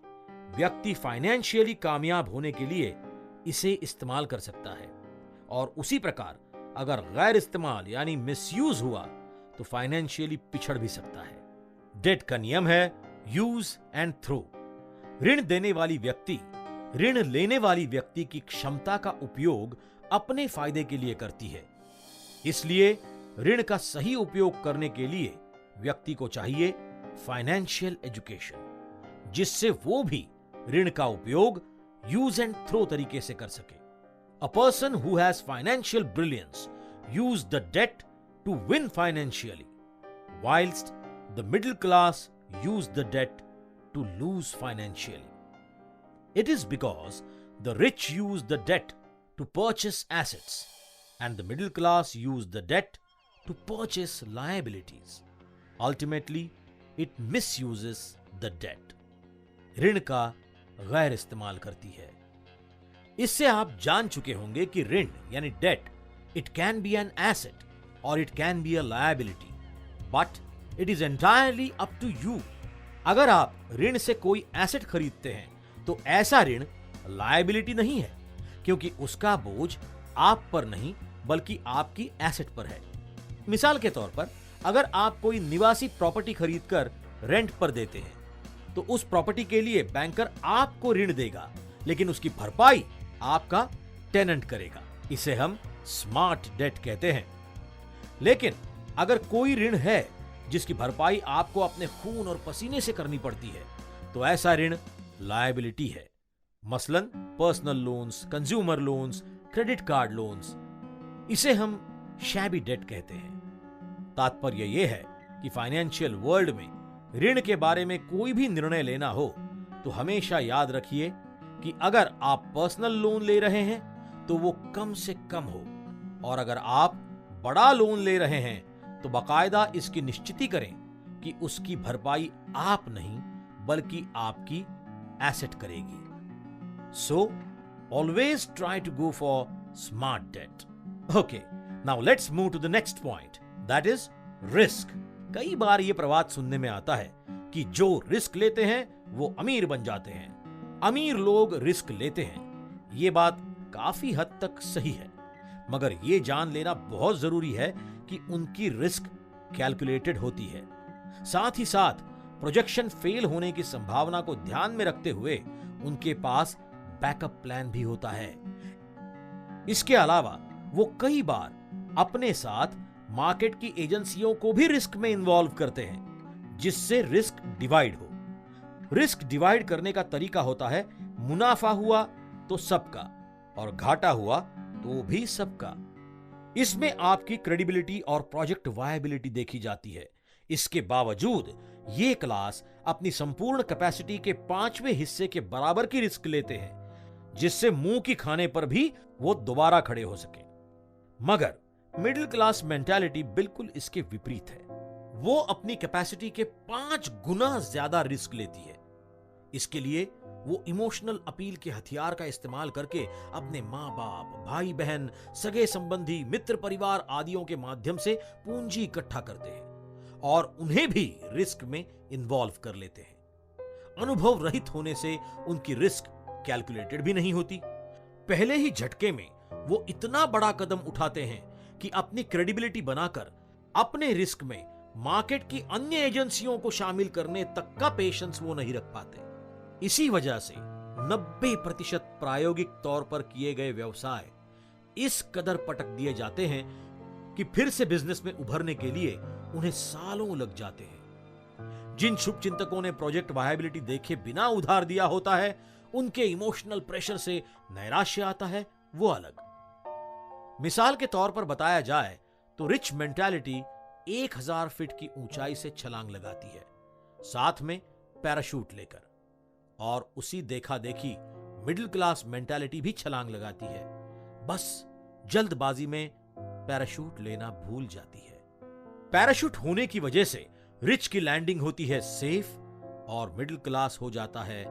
व्यक्ति फाइनेंशियली कामयाब होने के लिए इसे इस्तेमाल कर सकता है और उसी प्रकार अगर गैर इस्तेमाल यानी मिसयूज हुआ तो फाइनेंशियली पिछड़ भी सकता है। डेट का नियम है यूज एंड थ्रो। ऋण देने वाली व्यक्ति ऋण लेने वाली व्यक्ति की क्षमता का उपयोग अपने फायदे के लिए करती है। इसलिए ऋण का सही उपयोग करने के लिए व्यक्ति को चाहिए फाइनेंशियल एजुकेशन, जिससे वो भी ऋण का उपयोग यूज एंड थ्रो तरीके से कर सके। A person who has financial brilliance use the debt to win financially, whilst the middle class use the debt to lose financially. It is because the rich use the debt to purchase assets and the middle class use the debt to purchase liabilities. Ultimately, it misuses the debt. ऋण का गैर इस्तेमाल करती है। इससे आप जान चुके होंगे कि ऋण यानी debt, it can be an asset और it can be a liability, but it is entirely up to you. अगर आप ऋण से कोई एसेट खरीदते हैं तो ऐसा ऋण लायबिलिटी नहीं है, क्योंकि उसका बोझ आप पर नहीं बल्कि आपकी एसेट पर है। मिसाल के तौर पर, अगर आप कोई निवासी प्रॉपर्टी खरीदकर रेंट पर देते हैं तो उस प्रॉपर्टी के लिए बैंकर आपको ऋण देगा, लेकिन उसकी भरपाई आपका टेनेंट करेगा। इसे हम स्मार्ट डेट कहते हैं। लेकिन अगर कोई ऋण है जिसकी भरपाई आपको अपने खून और पसीने से करनी पड़ती है तो ऐसा ऋण लायबिलिटी है। मसलन personal loans, consumer loans, credit card loans, इसे हम शैबी डेट कहते हैं। तात्पर्य यह है कि फाइनेंशियल वर्ल्ड में ऋण के बारे में कोई भी निर्णय लेना हो तो हमेशा याद रखिए कि अगर आप पर्सनल लोन ले रहे हैं तो वो कम से कम हो, और अगर आप बड़ा लोन ले रहे हैं तो बाकायदा इसकी निश्चिती करें कि उसकी भरपाई आप नहीं बल्कि आपकी एसेट करेगी। So always try to go for smart debt. Okay, now let's move to the next point, that is risk. कई बार यह प्रवाद सुनने में आता है कि जो रिस्क लेते हैं वो अमीर बन जाते हैं। अमीर लोग रिस्क लेते हैं, ये बात काफी हद तक सही है, मगर यह जान लेना बहुत जरूरी है कि उनकी रिस्क कैलकुलेटेड होती है। साथ ही साथ प्रोजेक्शन फेल होने की संभावना को ध्यान में रखते हुए उनके पास बैकअप प्लान भी होता है। इसके अलावा वो कई बार अपने साथ मार्केट की एजेंसियों को भी रिस्क में इन्वॉल्व करते हैं, जिससे रिस्क डिवाइड हो। रिस्क डिवाइड करने का तरीका होता है मुनाफा हुआ तो सबका और घाटा हुआ तो भी सबका। इसमें आपकी क्रेडिबिलिटी और प्रोजेक्ट वायबिलिटी देखी जाती है। इसके बावजूद ये क्लास अपनी संपूर्ण कैपेसिटी के 5वें हिस्से के बराबर की रिस्क लेते हैं, जिससे मुंह की खाने पर भी वो दोबारा खड़े हो सके। मगर मिडिल क्लास मेंटालिटी बिल्कुल इसके विपरीत है। वो अपनी कैपेसिटी के 5 गुना ज्यादा रिस्क लेती है। इसके लिए वो इमोशनल अपील के हथियार का इस्तेमाल करके अपने माँ बाप, भाई बहन, सगे संबंधी, मित्र परिवार आदियों के माध्यम से पूंजी इकट्ठा करते हैं और उन्हें भी रिस्क में इन्वॉल्व कर लेते हैं। अनुभव रहित होने से उनकी रिस्क कैलकुलेटेड भी नहीं होती। पहले ही झटके में वो इतना बड़ा कदम उठाते हैं कि अपनी क्रेडिबिलिटी बनाकर अपने रिस्क में मार्केट की अन्य एजेंसियों को शामिल करने तक का पेशेंस वो नहीं रख पाते। इसी वजह से 90% प्रायोगिक तौर पर किए गए व्यवसाय इस कदर पटक दिए जाते हैं कि फिर से बिजनेस में उभरने के लिए उन्हें सालों लग जाते हैं। जिन शुभचिंतकों ने प्रोजेक्ट वायबिलिटी देखे बिना उधार दिया होता है, उनके इमोशनल प्रेशर से नैराश्य आता है, वो अलग। मिसाल के तौर पर बताया जाए तो रिच मेंटालिटी 1000 फीट की ऊंचाई से छलांग लगाती है, साथ में पैराशूट लेकर, और उसी देखा देखी मिडिल क्लास मेंटालिटी भी छलांग लगाती है, बस जल्दबाजी में पैराशूट लेना भूल जाती है। पैराशूट होने की वजह से रिच की लैंडिंग होती है सेफ और मिडिल क्लास हो जाता है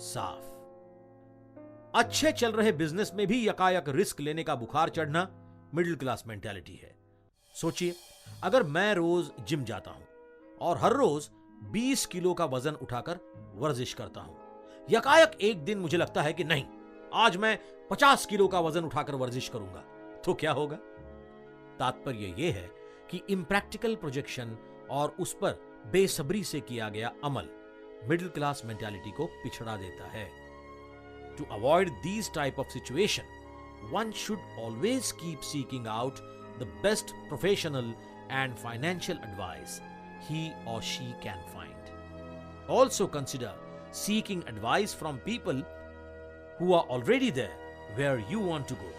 साफ। अच्छे चल रहे बिजनेस में भी यकायक रिस्क लेने का बुखार चढ़ना मिडिल क्लास मेंटालिटी है। सोचिए, अगर मैं रोज जिम जाता हूं और हर रोज 20 किलो का वजन उठाकर वर्जिश करता हूं, यकायक एक दिन मुझे लगता है कि नहीं, आज मैं 50 किलो का वजन उठाकर वर्जिश करूंगा, तो क्या होगा? तात्पर्य यह है कि इम्प्रैक्टिकल प्रोजेक्शन और उस पर बेसब्री से किया गया अमल मिडिल क्लास मेंटालिटी को पिछड़ा देता है। To avoid these type of situation, one should always keep seeking out the best professional and financial advice he or she can find. Also consider seeking advice from people who are already there where you want to go.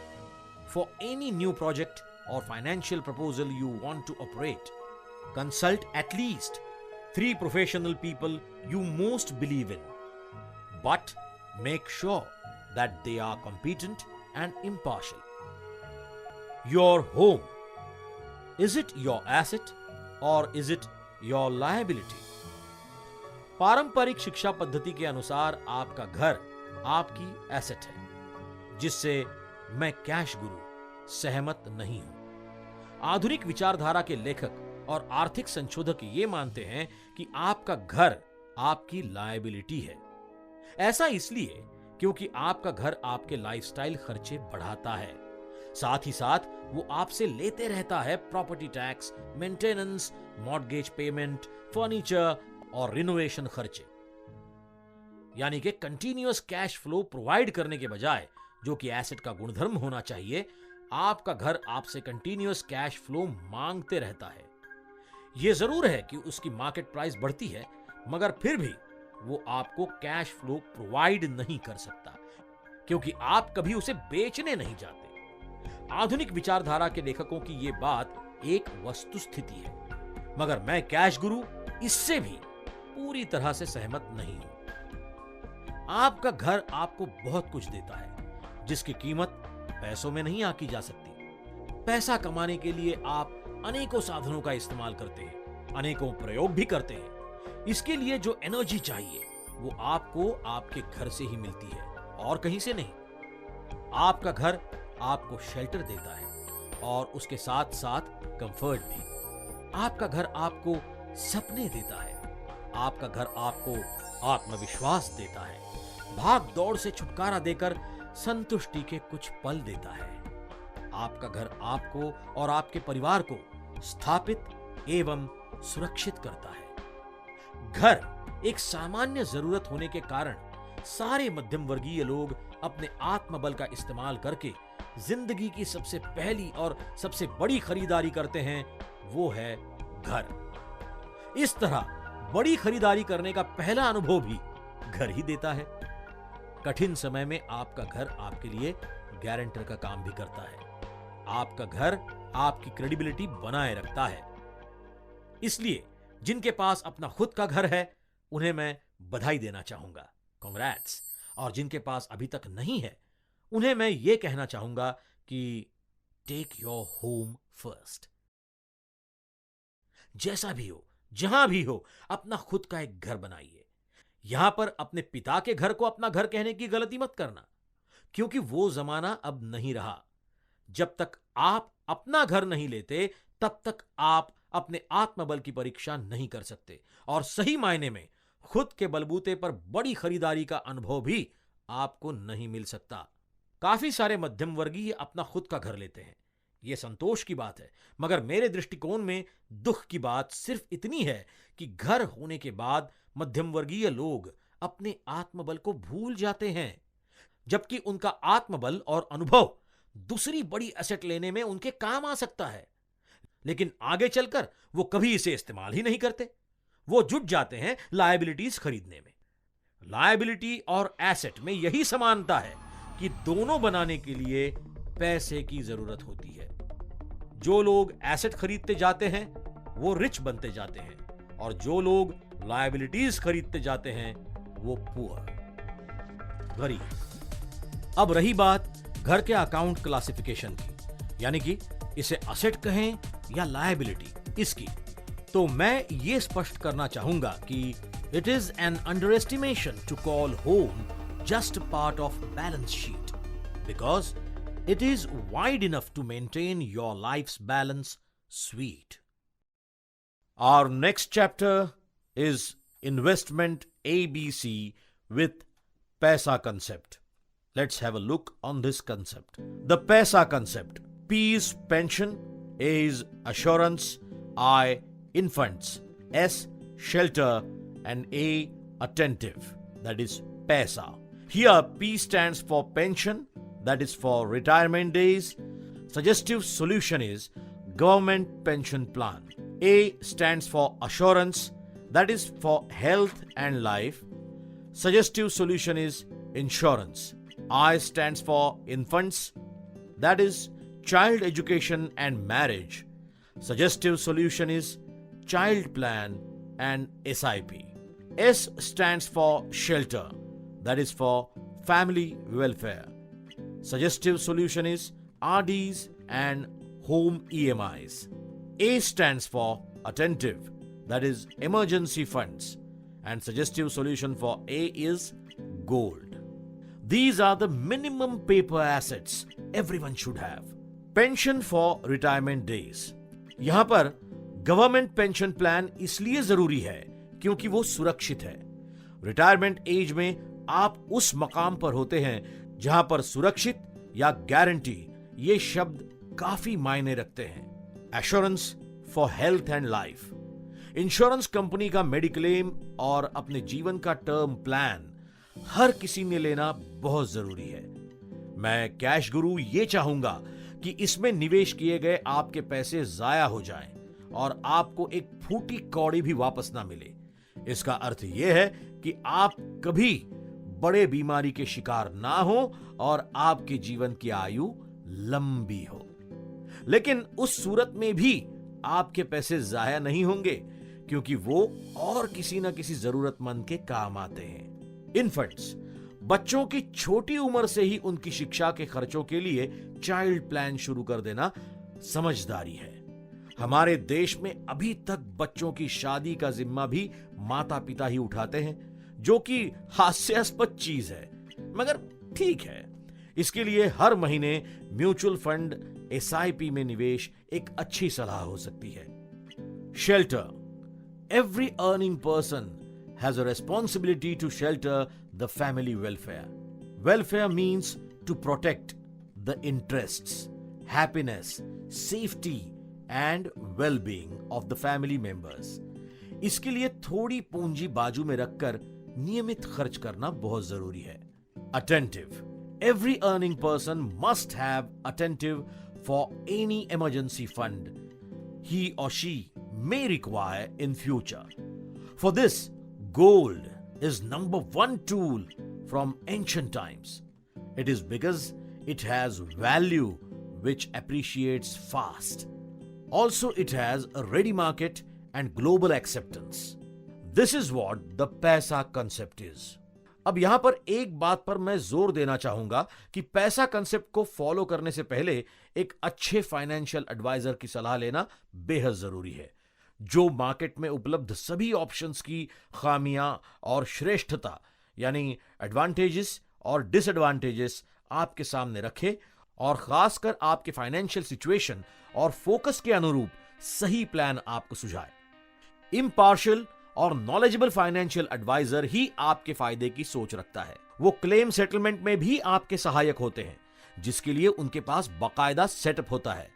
For any new project or financial proposal you want to operate, consult at least 3 professional people you most believe in. But make sure that they are competent and impartial. Your home, is it your asset or is it your liability? पारंपरिक शिक्षा पद्धति के अनुसार आपका घर आपकी एसेट है, जिससे मैं कैश गुरु सहमत नहीं हूं। आधुनिक विचारधारा के लेखक और आर्थिक संशोधक ये मानते हैं कि आपका घर आपकी लायबिलिटी है। ऐसा इसलिए क्योंकि आपका घर आपके लाइफस्टाइल खर्चे बढ़ाता है, साथ ही साथ वो आपसे लेते रहता है property tax, maintenance, mortgage payment, furniture और रिनोवेशन खर्चे। यानी कि कंटिन्यूअस कैश फ्लो प्रोवाइड करने के बजाय, जो कि एसेट का गुणधर्म होना चाहिए, आपका घर आपसे कंटिन्यूअस कैश फ्लो मांगते रहता है। यह जरूर है कि उसकी मार्केट प्राइस बढ़ती है, मगर फिर भी वो आपको कैश फ्लो प्रोवाइड नहीं कर सकता, क्योंकि आप कभी उसे बेचने नहीं जाते। आधुनिक विचारधारा के लेखकों की यह बात एक वस्तुस्थिति है, मगर मैं कैश गुरु इससे भी पूरी तरह से सहमत नहीं हूं। आपका घर आपको बहुत कुछ देता है, जिसकी कीमत पैसों में नहीं आंकी जा सकती। पैसा कमाने के लिए आप अनेकों साधनों का इस्तेमाल करते हैं, अनेकों प्रयोग भी करते हैं। इसके लिए जो एनर्जी चाहिए वो आपको आपके घर से ही मिलती है और कहीं से नहीं। आपका घर आपको शेल्टर देता है और उसके साथ साथ कंफर्ट भी। आपका घर आपको सपने देता है, आपका घर आपको आत्मविश्वास देता है, भाग दौड़ से छुटकारा देकर संतुष्टि के कुछ पल देता है। आपका घर आपको और आपके परिवार को स्थापित एवं सुरक्षित करता है। घर एक सामान्य जरूरत होने के कारण सारे मध्यम वर्गीय लोग अपने आत्मबल का इस्तेमाल करके जिंदगी की सबसे पहली और सबसे बड़ी खरीदारी करते हैं, वो है घर। इस तरह बड़ी खरीदारी करने का पहला अनुभव भी घर ही देता है। कठिन समय में आपका घर आपके लिए गारंटर का काम भी करता है। आपका घर आपकी क्रेडिबिलिटी बनाए रखता है। इसलिए जिनके पास अपना खुद का घर है उन्हें मैं बधाई देना चाहूंगा, कांग्रेट्स। और जिनके पास अभी तक नहीं है उन्हें मैं यह कहना चाहूंगा कि टेक योर होम फर्स्ट। जैसा भी हो, जहां भी हो, अपना खुद का एक घर बनाइए। यहां पर अपने पिता के घर को अपना घर कहने की गलती मत करना, क्योंकि वो जमाना अब नहीं रहा। जब तक आप अपना घर नहीं लेते तब तक आप अपने आत्मबल की परीक्षा नहीं कर सकते और सही मायने में खुद के बलबूते पर बड़ी खरीदारी का अनुभव भी आपको नहीं मिल सकता। काफी सारे मध्यम वर्गीय अपना खुद का घर लेते हैं, यह संतोष की बात है, मगर मेरे दृष्टिकोण में दुख की बात सिर्फ इतनी है कि घर होने के बाद मध्यम वर्गीय लोग अपने आत्मबल को भूल जाते हैं, जबकि उनका आत्मबल और अनुभव दूसरी बड़ी एसेट लेने में उनके काम आ सकता है। लेकिन आगे चलकर वो कभी इसे इस्तेमाल ही नहीं करते। वो जुट जाते हैं लायबिलिटीज खरीदने में। लायबिलिटी और एसेट में यही समानता है कि दोनों बनाने के लिए पैसे की जरूरत होती है। जो लोग एसेट खरीदते जाते हैं वो रिच बनते जाते हैं, और जो लोग लायबिलिटीज खरीदते जाते हैं वो पुअर, गरीब। अब रही बात घर के अकाउंट क्लासिफिकेशन की, यानी कि इसे असेट कहें या लायबिलिटी, इसकी तो मैं ये स्पष्ट करना चाहूंगा कि it is an underestimation to call home just part of balance sheet, because it is wide enough to maintain your life's balance sweet. Our next chapter is Investment ABC with PAISA concept. Let's have a look on this concept. The PAISA concept. P is pension, A is assurance, I infants, S shelter, and A attentive. That is PAISA. Here P stands for pension, that is for retirement days. Suggestive solution is government pension plan. A stands for assurance, that is for health and life. Suggestive solution is insurance. I stands for infants, that is child education and marriage. Suggestive solution is child plan and SIP. S stands for shelter, that is for family welfare. Suggestive solution is RDs and home EMIs. A stands for attentive, that is emergency funds, and suggestive solution for A is gold. These are the minimum paper assets everyone should have. Pension for retirement days. यहां पर गवर्नमेंट पेंशन प्लान इसलिए जरूरी है क्योंकि वो सुरक्षित है। रिटायरमेंट एज में आप उस मकाम पर होते हैं जहां पर सुरक्षित या गारंटी ये शब्द काफी मायने रखते हैं। Assurance for health and life. Insurance company का मेडिक्लेम और अपने जीवन का टर्म प्लान हर किसी ने लेना बहुत जरूरी है। मैं कैश गुरु ये चाहूंगा कि इसमें निवेश किए गए आपके पैसे जाया हो जाएं और आपको एक फूटी कौड़ी भी वापस ना मिले। इसका अर्थ यह है कि आप कभी बड़े बीमारी के शिकार ना हो और आपके जीवन की आयु लंबी हो। लेकिन उस सूरत में भी आपके पैसे जाया नहीं होंगे क्योंकि वो और किसी न किसी जरूरतमंद के काम आते हैं। इन्फेंट्स, बच्चों की छोटी उम्र से ही उनकी शिक्षा के खर्चों के लिए चाइल्ड प्लान शुरू कर देना समझदारी है। हमारे देश में अभी तक बच्चों की शादी का जिम्मा भी माता पिता ही उठाते हैं, जो कि हास्यास्पद चीज है, मगर ठीक है। इसके लिए हर महीने म्यूचुअल फंड SIP में निवेश एक अच्छी सलाह हो सकती है। Shelter. Every earning person has a responsibility to shelter the family welfare. Welfare means to protect the interests, happiness, safety and well-being of the family members. इसके लिए थोड़ी पूंजी बाजू में रखकर नियमित खर्च करना बहुत जरूरी है। Attentive. Every earning person must have attentive for any emergency fund he or she may require in future. For this, gold is number one tool from ancient times. It is because it has value which appreciates fast. Also, it has a ready market and global acceptance. This is what the पैसा concept is. अब यहां पर एक बात पर मैं जोर देना चाहूंगा कि पैसा कंसेप्ट को फॉलो करने से पहले एक अच्छे फाइनेंशियल एडवाइजर की सलाह लेना बेहद जरूरी है, जो मार्केट में उपलब्ध सभी ऑप्शंस की खामियां और श्रेष्ठता यानी एडवांटेजेस और डिसएडवांटेजेस आपके सामने रखे और खासकर आपके फाइनेंशियल सिचुएशन और फोकस के अनुरूप सही प्लान आपको सुझाए। इम्पार्शियल और नॉलेजेबल फाइनेंशियल एडवाइजर ही आपके फायदे की सोच रखता है। वो क्लेम सेटलमेंट में भी आपके सहायक होते हैं, जिसके लिए उनके पास बाकायदा सेटअप होता है।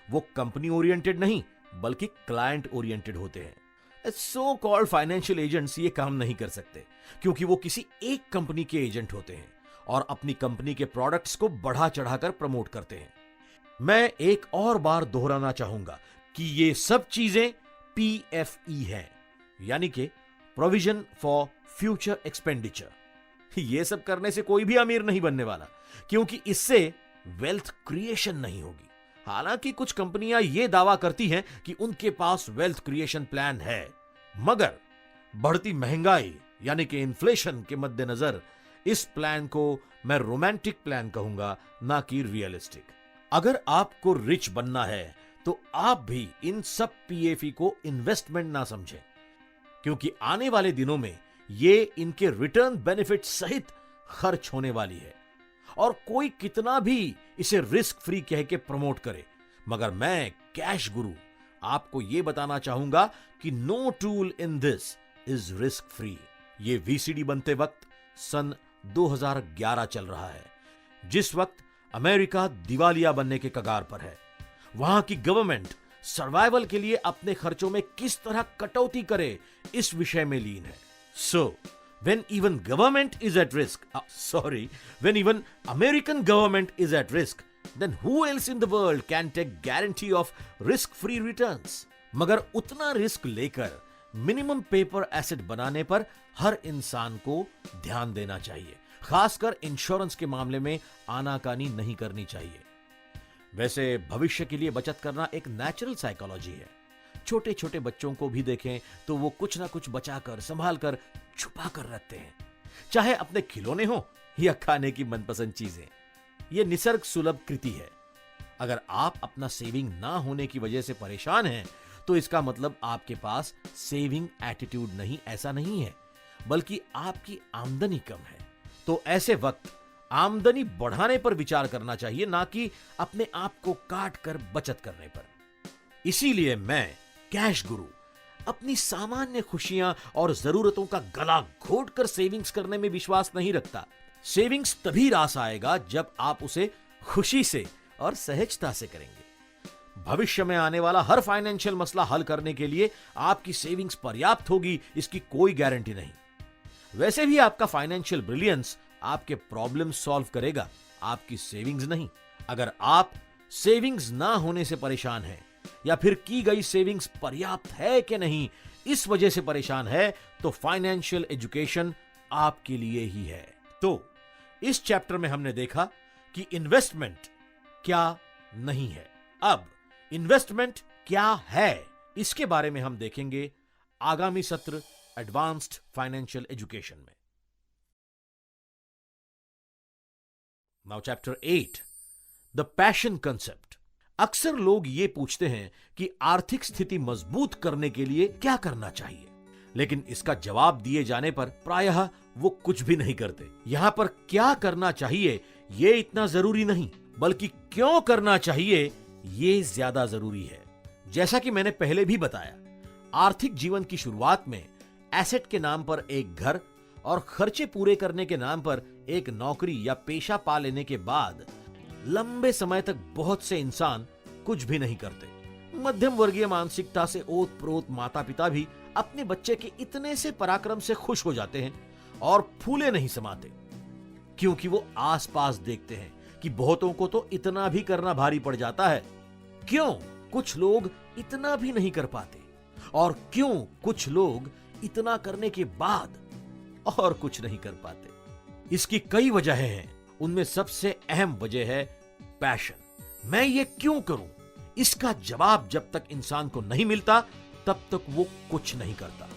वो कंपनी ओरिएंटेड नहीं बल्कि क्लाइंट ओरिएंटेड होते हैं। सो कॉल्ड फाइनेंशियल एजेंट्स ये काम नहीं कर सकते क्योंकि वो किसी एक कंपनी के एजेंट होते हैं और अपनी कंपनी के प्रोडक्ट्स को बढ़ा चढ़ाकर प्रमोट करते हैं। मैं एक और बार दोहराना चाहूंगा कि ये सब चीजें PFE हैं, यानी कि प्रोविजन फॉर फ्यूचर एक्सपेंडिचर। ये सब करने से कोई भी अमीर नहीं बनने वाला, क्योंकि इससे वेल्थ क्रिएशन नहीं होगी। हालांकि कुछ कंपनियां ये दावा करती हैं कि उनके पास वेल्थ क्रिएशन प्लान है, मगर बढ़ती महंगाई यानी कि इन्फ्लेशन के मद्देनजर इस प्लान को मैं रोमांटिक प्लान कहूंगा, ना कि रियलिस्टिक। अगर आपको रिच बनना है तो आप भी इन सब PFE को इन्वेस्टमेंट ना समझें, क्योंकि आने वाले दिनों में ये इनके रिटर्न बेनिफिट सहित खर्च होने वाली है। और कोई कितना भी इसे रिस्क फ्री कह के प्रमोट करे, मगर मैं कैश गुरु आपको यह बताना चाहूंगा कि no tool in this is risk free. ये VCD बनते वक्त सन 2011 चल रहा है, जिस वक्त अमेरिका दिवालिया बनने के कगार पर है। वहां की गवर्नमेंट सर्वाइवल के लिए अपने खर्चों में किस तरह कटौती करे, इस विषय में लीन है। सो when even government is at risk, when even American government is at risk, then who else in the world can take guarantee of risk-free returns? मगर उतना रिस्क लेकर मिनिमम पेपर एसेट बनाने पर हर इंसान को ध्यान देना चाहिए। खासकर इंश्योरेंस के मामले में आनाकानी नहीं करनी चाहिए। वैसे भविष्य के लिए बचत करना एक नेचुरल साइकोलॉजी है। छोटे छोटे बच्चों को भी देखें तो वो कुछ ना कुछ बचाकर संभाल कर छुपा कर रखते हैं, चाहे अपने खिलौने हो या खाने की मनपसंद चीजें। ये निसर्ग सुलभ कृति है। अगर आप अपना सेविंग ना होने की वजह से परेशान हैं, तो इसका मतलब आपके पास सेविंग एटीट्यूड नहीं, ऐसा नहीं है, बल्कि आपकी आमदनी कम है। तो ऐसे वक्त आमदनी बढ़ाने पर विचार करना चाहिए, ना कि अपने आप को काट कर बचत करने पर। इसीलिए मैं कैश गुरु अपनी सामान्य खुशियां और जरूरतों का गला घोटकर सेविंग्स करने में विश्वास नहीं रखता। सेविंग्स तभी रास आएगा जब आप उसे खुशी से और सहजता से करेंगे। भविष्य में आने वाला हर फाइनेंशियल मसला हल करने के लिए आपकी सेविंग्स पर्याप्त होगी, इसकी कोई गारंटी नहीं। वैसे भी आपका फाइनेंशियल ब्रिलियंस आपके प्रॉब्लम सॉल्व करेगा, आपकी सेविंग्स नहीं। अगर आप सेविंग्स ना होने से परेशान हैं या फिर की गई सेविंग्स पर्याप्त है कि नहीं, इस वजह से परेशान है, तो फाइनेंशियल एजुकेशन आपके लिए ही है। तो इस चैप्टर में हमने देखा कि इन्वेस्टमेंट क्या नहीं है। अब इन्वेस्टमेंट क्या है, इसके बारे में हम देखेंगे आगामी सत्र एडवांस्ड फाइनेंशियल एजुकेशन में। Now chapter 8, the passion concept. अक्सर लोग ये पूछते हैं कि आर्थिक स्थिति मजबूत करने के लिए क्या करना चाहिए, लेकिन इसका जवाब दिए जाने पर प्रायः वो कुछ भी नहीं करते। यहां पर क्या करना चाहिए ये इतना जरूरी नहीं, बल्कि क्यों करना चाहिए ये ज्यादा जरूरी है। जैसा कि मैंने पहले भी बताया, आर्थिक जीवन की शुरुआत में एसेट के नाम पर एक घर और खर्चे पूरे करने के नाम पर एक नौकरी या पेशा पा लेने के बाद लंबे समय तक बहुत से इंसान कुछ भी नहीं करते। मध्यम वर्गीय मानसिकता से ओत प्रोत माता पिता भी अपने बच्चे के इतने से पराक्रम से खुश हो जाते हैं और फूले नहीं समाते, क्योंकि वो आसपास देखते हैं कि बहुतों को तो इतना भी करना भारी पड़ जाता है। क्यों कुछ लोग इतना भी नहीं कर पाते, और क्यों कुछ लोग इतना करने के बाद और कुछ नहीं कर पाते? इसकी कई वजहें हैं। उनमें सबसे अहम वजह है पैशन। मैं ये क्यों करूं, इसका जवाब जब तक इंसान को नहीं मिलता तब तक वो कुछ नहीं करता।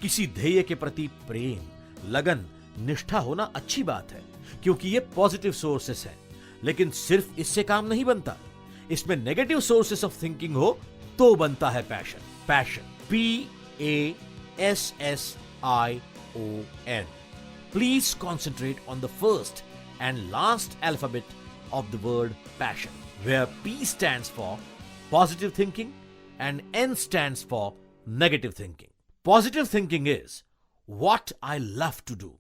किसी ध्येय के प्रति प्रेम, लगन, निष्ठा होना अच्छी बात है, क्योंकि ये पॉजिटिव सोर्सेस हैं, लेकिन सिर्फ इससे काम नहीं बनता। इसमें नेगेटिव सोर्सेस ऑफ थिंकिंग हो तो बनता है passion. Passion, PASSION. Please concentrate on the first and last alphabet of the word passion, where P stands for positive thinking and N stands for negative thinking. Positive thinking is what I love to do,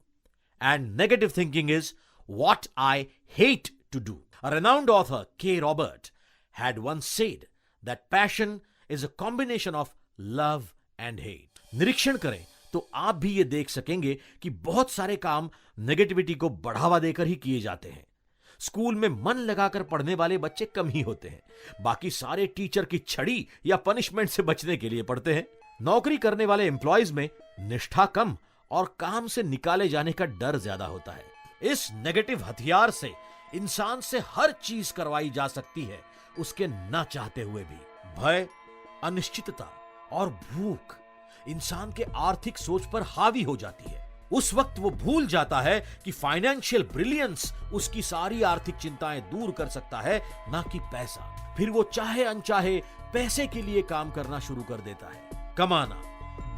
and negative thinking is what I hate to do. A renowned author, K. Robert, had once said that passion is a combination of love and hate. निरीक्षण करें तो आप भी ये देख सकेंगे कि बहुत सारे काम नेगेटिविटी को बढ़ावा देकर ही किए जाते हैं। स्कूल में मन लगाकर पढ़ने वाले बच्चे कम ही होते हैं, बाकी सारे टीचर की छड़ी या पनिशमेंट से बचने के लिए पढ़ते हैं। नौकरी करने वाले एम्प्लॉयज में निष्ठा कम और काम से निकाले जाने का डर ज्यादा होता है। इस नेगेटिव हथियार से इंसान से हर चीज करवाई जा सकती है, उसके ना चाहते हुए भी। भय, अनिश्चितता और भूख इंसान के आर्थिक सोच पर हावी हो जाती है। उस वक्त वो भूल जाता है कि फाइनेंशियल ब्रिलियंस उसकी सारी आर्थिक चिंताएं दूर कर सकता है, ना कि पैसा। फिर वो चाहे अनचाहे पैसे के लिए काम करना शुरू कर देता है। कमाना,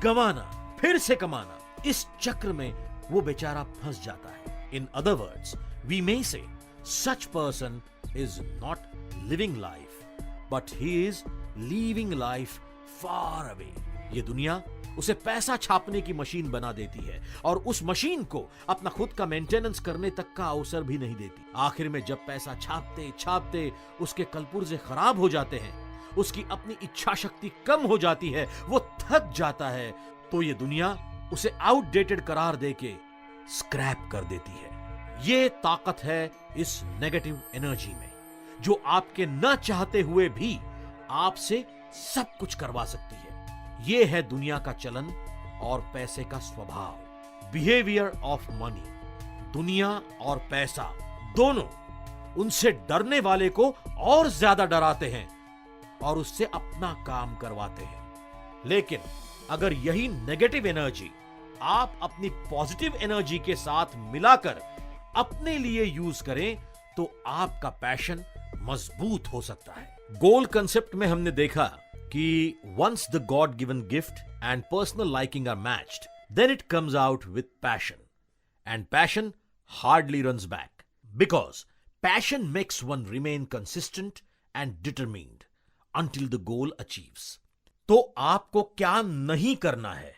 गंवाना, फिर से कमाना, इस चक्र में वो बेचारा फंस जाता है। In other words, we may say such person is not living life, but he is leaving life far away. ये दुनिया उसे पैसा छापने की मशीन बना देती है और उस मशीन को अपना खुद का मेंटेनेंस करने तक का अवसर भी नहीं देती। आखिर में जब पैसा छापते छापते उसके कलपुर्जे खराब हो जाते हैं, उसकी अपनी इच्छा शक्ति कम हो जाती है, वो थक जाता है, तो ये दुनिया उसे आउटडेटेड करार देके स्क्रैप कर देती है। ये ताकत है इस नेगेटिव एनर्जी में, जो आपके न चाहते हुए भी आपसे सब कुछ करवा सकती है। ये है दुनिया का चलन और पैसे का स्वभाव। Behaviour of money. दुनिया और पैसा दोनों उनसे डरने वाले को और ज्यादा डराते हैं और उससे अपना काम करवाते हैं। लेकिन अगर यही नेगेटिव एनर्जी आप अपनी पॉजिटिव एनर्जी के साथ मिलाकर अपने लिए यूज करें तो आपका पैशन मजबूत हो सकता है। गोल कंसेप्ट में हमने देखा कि once the God given gift and personal liking are matched, then it comes out with passion. And passion hardly runs back. Because passion makes one remain consistent and determined until the goal achieves. तो आपको क्या नहीं करना है,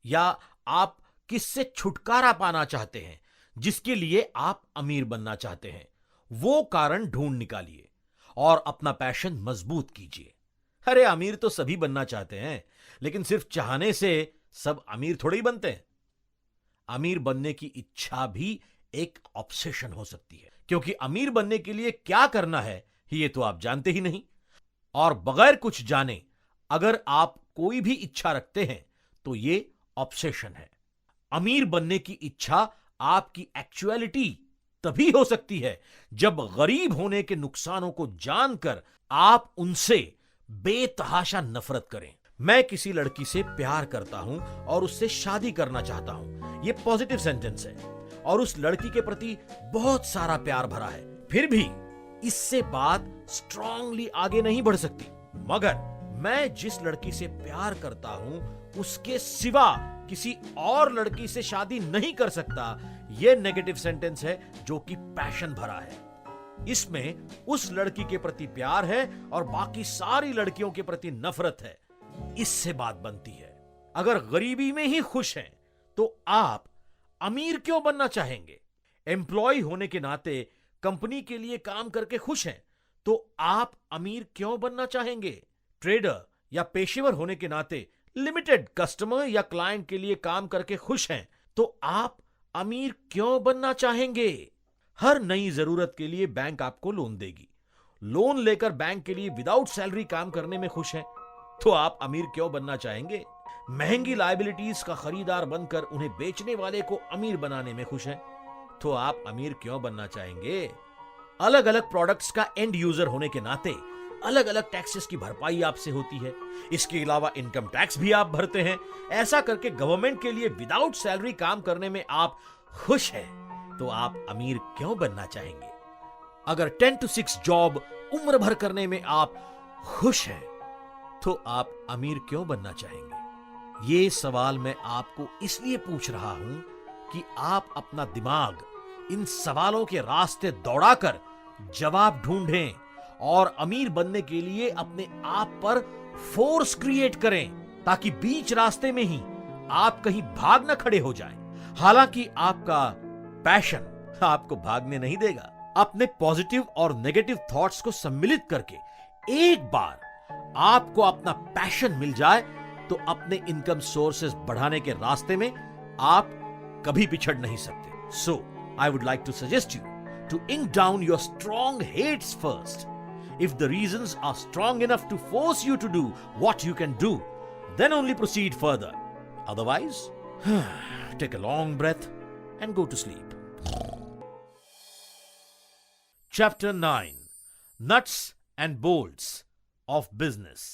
या आप किससे छुटकारा पाना चाहते हैं जिसके लिए आप अमीर बनना चाहते हैं, वो कारण ढूंढ निकालिए और अपना पैशन मजबूत कीजिए। अरे अमीर तो सभी बनना चाहते हैं, लेकिन सिर्फ चाहने से सब अमीर थोड़े ही बनते हैं। अमीर बनने की इच्छा भी एक ऑब्सेशन हो सकती है, क्योंकि अमीर बनने के लिए क्या करना है ये तो आप जानते ही नहीं। और बगैर कुछ जाने अगर आप कोई भी इच्छा रखते हैं तो ये ऑब्सेशन है। अमीर बनने की इच्छा आपकी एक्चुअलिटी तभी हो सकती है जब गरीब होने के नुकसानों को जानकर आप उनसे बेतहाशा नफरत करें। मैं किसी लड़की से प्यार करता हूं और उससे शादी करना चाहता हूं, यह पॉजिटिव सेंटेंस है और उस लड़की के प्रति बहुत सारा प्यार भरा है, फिर भी इससे बात स्ट्रांगली आगे नहीं बढ़ सकती। मगर मैं जिस लड़की से प्यार करता हूं उसके सिवा किसी और लड़की से शादी नहीं कर सकता, यह नेगेटिव सेंटेंस है जो कि पैशन भरा है। इसमें उस लड़की के प्रति प्यार है और बाकी सारी लड़कियों के प्रति नफरत है। इससे बात बनती है, अगर गरीबी में ही खुश हैं तो आप अमीर क्यों बनना चाहेंगे? एम्प्लॉय होने के नाते कंपनी के लिए काम करके खुश हैं तो आप अमीर क्यों बनना चाहेंगे? ट्रेडर या पेशेवर होने के नाते लिमिटेड कस्टमर या क्लाइंट के लिए काम करके खुश हैं तो आप अमीर क्यों बनना चाहेंगे? हर नई जरूरत के लिए बैंक आपको लोन देगी। लोन लेकर बैंक के लिए विदाउट सैलरी काम करने में खुश हैं तो आप अमीर क्यों बनना चाहेंगे? महंगी लायबिलिटीज का खरीदार बनकर उन्हें बेचने वाले को अमीर बनाने में खुश हैं तो आप अमीर क्यों बनना चाहेंगे? अलग अलग प्रोडक्ट्स का एंड यूजर होने के नाते अलग अलग टैक्सेस की भरपाई आपसे होती है। इसके अलावा इनकम टैक्स भी आप भरते हैं। ऐसा करके गवर्नमेंट के लिए विदाउट सैलरी काम करने में आप खुश हैं तो आप अमीर क्यों बनना चाहेंगे? अगर 10 to 6 जॉब उम्र भर करने में आप खुश हैं तो आप अमीर क्यों बनना चाहेंगे? ये सवाल मैं आपको इसलिए पूछ रहा हूं कि आप अपना दिमाग इन सवालों के रास्ते दौड़ाकर जवाब ढूंढें और अमीर बनने के लिए अपने आप पर फोर्स क्रिएट करें ताकि बीच रास्ते में ही आप कहीं भाग न खड़े हो जाएं। हालांकि आपका पैशन आपको भागने नहीं देगा। अपने पॉजिटिव और नेगेटिव थॉट्स को सम्मिलित करके एक बार आपको अपना पैशन मिल जाए तो अपने इनकम सोर्सेस बढ़ाने के रास्ते में आप कभी पिछड़ नहीं सकते। So I would like to suggest you to ink down your strong hates first. If the reasons are strong enough to force you to do what you can do, then only proceed further. Otherwise, take a long breath and go to sleep. Chapter 9 Nuts and Bolts of Business.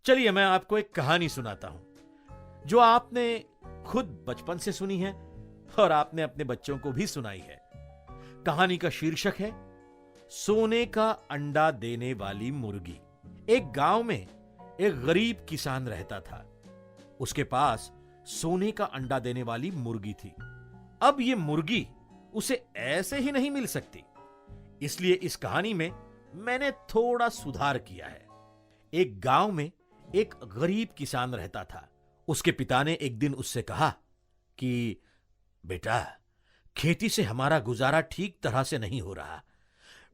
चलिए मैं आपको एक कहानी सुनाता हूं जो आपने खुद बचपन से सुनी है और आपने अपने बच्चों को भी सुनाई है। कहानी का शीर्षक है सोने का अंडा देने वाली मुर्गी। एक गांव में एक गरीब किसान रहता था। उसके पास सोने का अंडा देने वाली मुर्गी थी। अब ये मुर्गी उसे ऐसे ही नहीं मिल सकती, इसलिए इस कहानी में मैंने थोड़ा सुधार किया है। एक गांव में एक गरीब किसान रहता था। उसके पिता ने एक दिन उससे कहा कि बेटा, खेती से हमारा गुजारा ठीक तरह से नहीं हो रहा।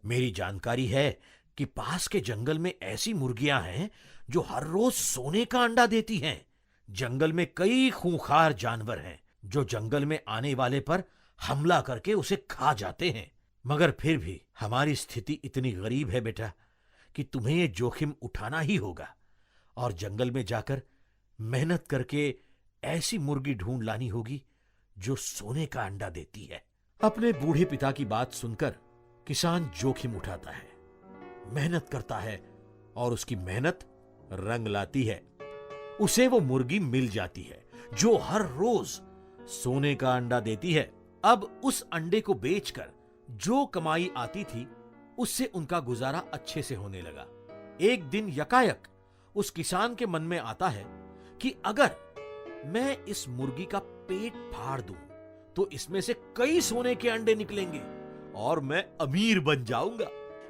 मेरी जानकारी है कि पास के जंगल में ऐसी मुर्गियां हैं जो हर रोज सोने का अंडा देती हैं। जंगल में कई खूंखार जानवर हैं जो जंगल में आने वाले पर हमला करके उसे खा जाते हैं। मगर फिर भी हमारी स्थिति इतनी गरीब है बेटा कि तुम्हें यह जोखिम उठाना ही होगा और जंगल में जाकर मेहनत करके ऐसी मुर्गी ढूंढ लानी होगी जो सोने का अंडा देती है। अपने बूढ़े पिता की बात सुनकर किसान जोखिम उठाता है, मेहनत करता है और उसकी मेहनत रंग लाती है। उसे वो मुर्गी मिल जाती है जो हर रोज सोने का अंडा देती है। अब उस अंडे को बेचकर जो कमाई आती थी उससे उनका गुजारा अच्छे से होने लगा। एक दिन यकायक उस किसान के मन में आता है कि अगर मैं इस मुर्गी का पेट फाड़ दूं तो इसमें से कई सोने के अंडे निकलेंगे और मैं अमीर बन जाऊंगा।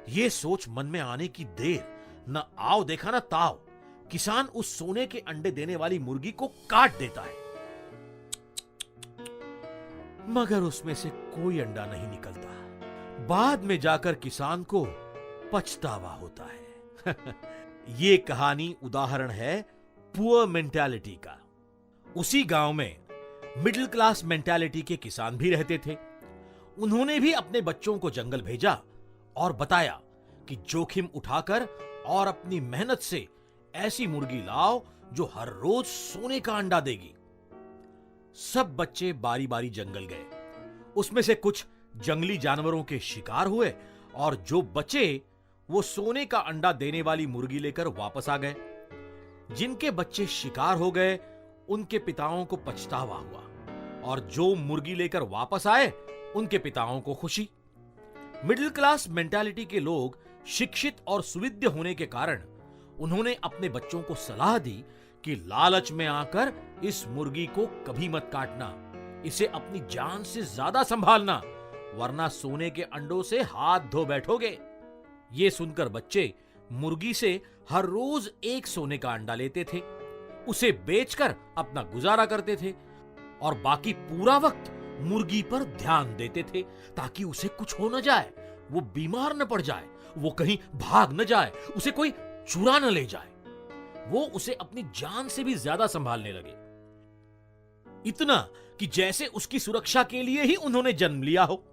यह सोच मन में आने की देर न आओ देखा न ताओ, किसान उस सोने के अंडे देने वाली मुर्गी को काट देता है। मगर उसमें से कोई अंडा नहीं निकलता। बाद में जाकर किसान को पछतावा होता है। ये कहानी उदाहरण है पुअर मेंटालिटी का। उसी गांव में मिडिल क्लास मेंटालिटी के किसान भी रहते थे। उन्होंने भी अपने बच्चों को जंगल भेजा और बताया कि जोखिम उठाकर और अपनी मेहनत से ऐसी मुर्गी लाओ जो हर रोज सोने का अंडा देगी। सब बच्चे बारी बारी जंगल गए। उसमें से कुछ जंगली जानवरों के शिकार हुए और जो बचे वो सोने का अंडा देने वाली मुर्गी लेकर वापस आ गए। जिनके बच्चे शिकार हो गए, उनके पिताओं को पछतावा हुआ और जो मुर्गी लेकर वापस आए उनके पिताओं को खुशी। मिडिल क्लास मेंटालिटी के लोग शिक्षित और सुविद्य होने के कारण उन्होंने अपने बच्चों को सलाह दी कि लालच में आकर इस मुर्गी को कभी मत काटना, इसे अपनी जान से ज्यादा संभालना, वरना सोने के अंडों से हाथ धो बैठोगे। ये सुनकर बच्चे मुर्गी से हर रोज एक सोने का अंडा लेते थे, उसे बेचकर अपना गुजारा करते थे और बाकी पूरा वक्त मुर्गी पर ध्यान देते थे ताकि उसे कुछ हो न जाए, वो बीमार न पड़ जाए, वो कहीं भाग न जाए, उसे कोई चुरा न ले जाए। वो उसे अपनी जान से भी ज्यादा संभालने लगे, इतना कि जैसे उसकी सुरक्षा के लिए ही उन्होंने जन्म लिया हो।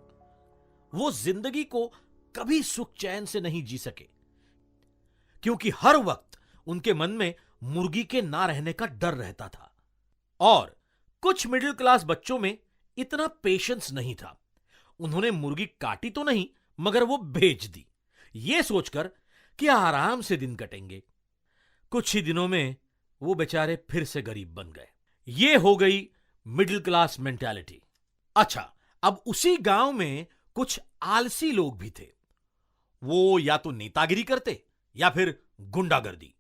वो जिंदगी को कभी सुख चैन से नहीं जी सके, क्योंकि हर वक्त उनके मन में मुर्गी के ना रहने का डर रहता था। और कुछ मिडिल क्लास बच्चों में इतना पेशेंस नहीं था। उन्होंने मुर्गी काटी तो नहीं, मगर वो बेच दी, ये सोचकर कि आराम से दिन कटेंगे। कुछ ही दिनों में वो बेचारे फिर से गरीब बन गए। ये हो गई मिडिल क्लास मेंटालिटी। अच्छा, अब उसी गांव में कुछ आलसी लोग भी थे। वो या तो नेतागिरी करते या फिर गुंडागर्दी।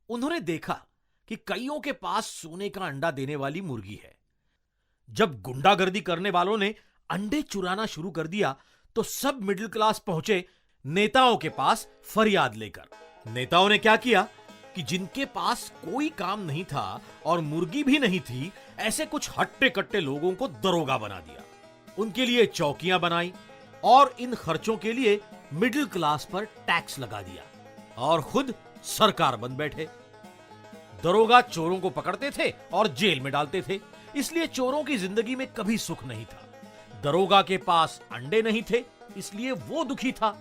उन्होंने देखा कि कईयों के पास सोने का अंडा देने वाली मुर्गी है। जब गुंडागर्दी करने वालों ने अंडे चुराना शुरू कर दिया तो सब मिडिल क्लास पहुंचे नेताओं के पास फरियाद लेकर। नेताओं ने क्या किया कि जिनके पास कोई काम नहीं था और मुर्गी भी नहीं थी, ऐसे कुछ हट्टे कट्टे लोगों को दरोगा बना दिया। उनके लिए चौकियां बनाई और इन खर्चों के लिए मिडिल क्लास पर टैक्स लगा दिया और खुद सरकार बन बैठे। दरोगा चोरों को पकड़ते थे और जेल में डालते थे, इसलिए चोरों की जिंदगी में कभी सुख नहीं था। दरोगा के पास अंडे नहीं थे, इसलिए वो दुखी था।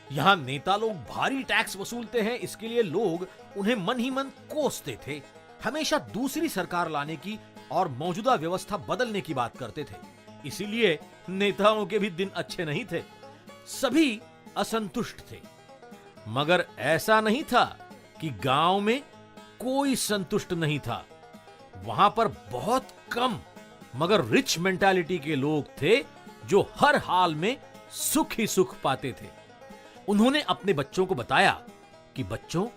यहां नेता लोग भारी टैक्स वसूलते हैं, इसके लिए लोग उन्हें मन ही मन कोसते थे, हमेशा दूसरी सरकार लाने की और मौजूदा व्यवस्था बदलने की बात करते थे। इसीलिए नेताओं के भी दिन अच्छे नहीं थे, सभी असंतुष्ट थे। मगर ऐसा नहीं था कि गांव में कोई संतुष्ट नहीं था। वहां पर बहुत कम मगर रिच मेंटालिटी के लोग थे जो हर हाल में सुख ही सुख पाते थे। उन्होंने अपने बच्चों को बताया कि बच्चों,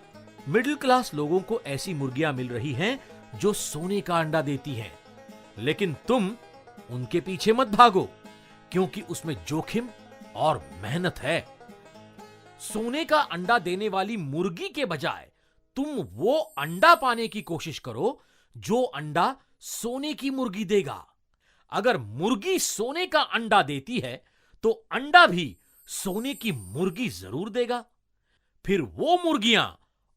मिडिल क्लास लोगों को ऐसी मुर्गियां मिल रही हैं जो सोने का अंडा देती हैं, लेकिन तुम उनके पीछे मत भागो, क्योंकि उसमें जोखिम और मेहनत है। सोने का अंडा देने वाली मुर्गी के बजाय तुम वो अंडा पाने की कोशिश करो जो अंडा सोने की मुर्गी देगा। अगर मुर्गी सोने का अंडा देती है तो अंडा भी सोने की मुर्गी जरूर देगा, फिर वो मुर्गियां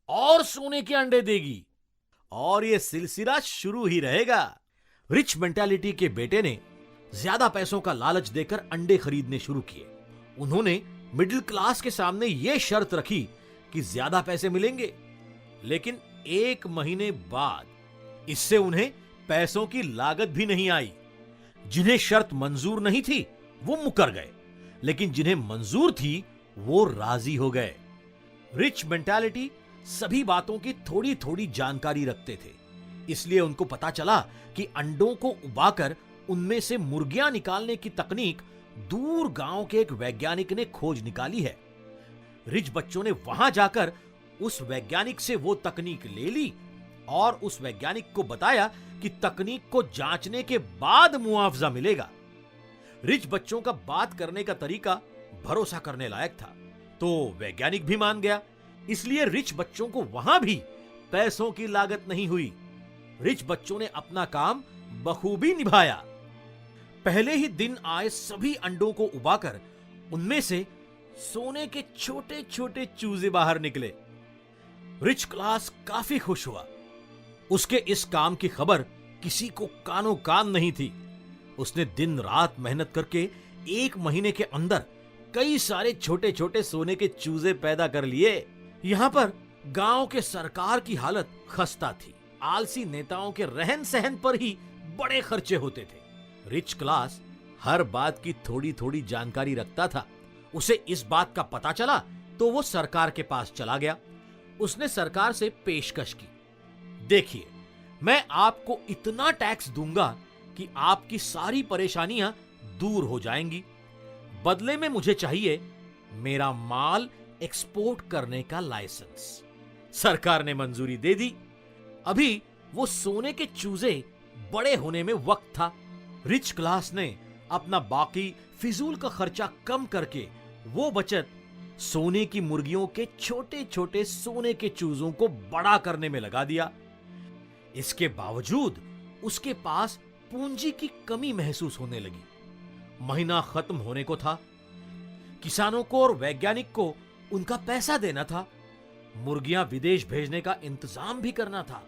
और सोने के अंडे देगी और ये सिलसिला शुरू ही रहेगा। रिच मेंटालिटी के बेटे ने ज्यादा पैसों का लालच देकर अंडे खरीदने शुरू किए। उन्होंने मिडिल क्लास के सामने यह शर्त रखी कि ज्यादा पैसे मिलेंगे, लेकिन 1 महीने बाद इससे उन्हें पैसों की लागत भी नहीं आई। जिन्हें शर्त मंजूर नहीं थी वो मुकर गए, लेकिन जिन्हें मंजूर थी वो राजी हो गए। रिच मेंटालिटी सभी बातों की थोड़ी थोड़ी जानकारी रखते थे, इसलिए उनको पता चला कि अंडों को उबाकर उनमें से मुर्गियां निकालने की तकनीक दूर गांव के एक वैज्ञानिक ने खोज निकाली है। रिच बच्चों ने वहां जाकर उस वैज्ञानिक से वो तकनीक ले ली और उस वैज्ञानिक को बताया कि तकनीक को जांचने के बाद मुआवजा मिलेगा। रिच बच्चों का बात करने का तरीका भरोसा करने लायक था, तो वैज्ञानिक भी मान गया। इसलिए रिच बच्चों को वहां भी पैसों की लागत नहीं हुई। रिच बच्चों ने अपना काम बखूबी निभाया। पहले ही दिन आए सभी अंडों को उबाकर उनमें से सोने के छोटे छोटे चूजे बाहर निकले। रिच क्लास काफी खुश हुआ। उसके इस काम की खबर किसी को कानो कान नहीं थी। उसने दिन रात मेहनत करके 1 महीने के अंदर कई सारे छोटे छोटे सोने के चूजे पैदा कर लिए। यहां पर गांव के सरकार की हालत खस्ता थी। आलसी नेताओं के रहन सहन पर ही बड़े खर्चे होते थे। रिच क्लास हर बात की थोड़ी थोड़ी जानकारी रखता था। उसे इस बात का पता चला तो वो सरकार के पास चला गया। उसने सरकार से पेशकश की, देखिए, मैं आपको इतना टैक्स दूंगा कि आपकी सारी परेशानियां दूर हो जाएंगी। बदले में मुझे चाहिए मेरा माल एक्सपोर्ट करने का लाइसेंस। सरकार ने मंजूरी दे दी। अभी वो सोने के चूजे बड़े होने में वक्त था। रिच क्लास ने अपना बाकी फिजूल का खर्चा कम करके वो बचत सोने की मुर्गियों के छोटे छोटे सोने के चूजों को बड़ा करने में लगा दिया। इसके बावजूद उसके पास पूंजी की कमी महसूस होने लगी। महीना खत्म होने को था। किसानों को और वैज्ञानिक को उनका पैसा देना था। मुर्गियां विदेश भेजने का इंतजाम भी करना था।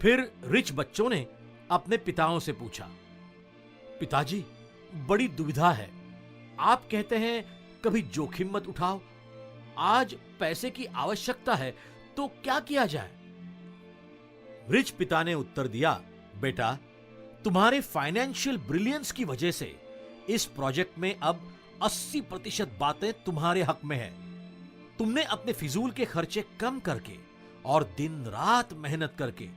फिर रिच बच्चों ने अपने पिताओं से पूछा, पिताजी, बड़ी दुविधा है। आप कहते हैं कभी जोखिम मत उठाओ। आज पैसे की आवश्यकता है तो क्या किया जाए? रिच पिता ने उत्तर दिया, बेटा, तुम्हारे फाइनेंशियल ब्रिलियंस की वजह से इस प्रोजेक्ट में अब 80% बातें तुम्हारे हक में है। तुमने अपने फिजूल के खर्चे कम करके और दिन रात मेहनत करके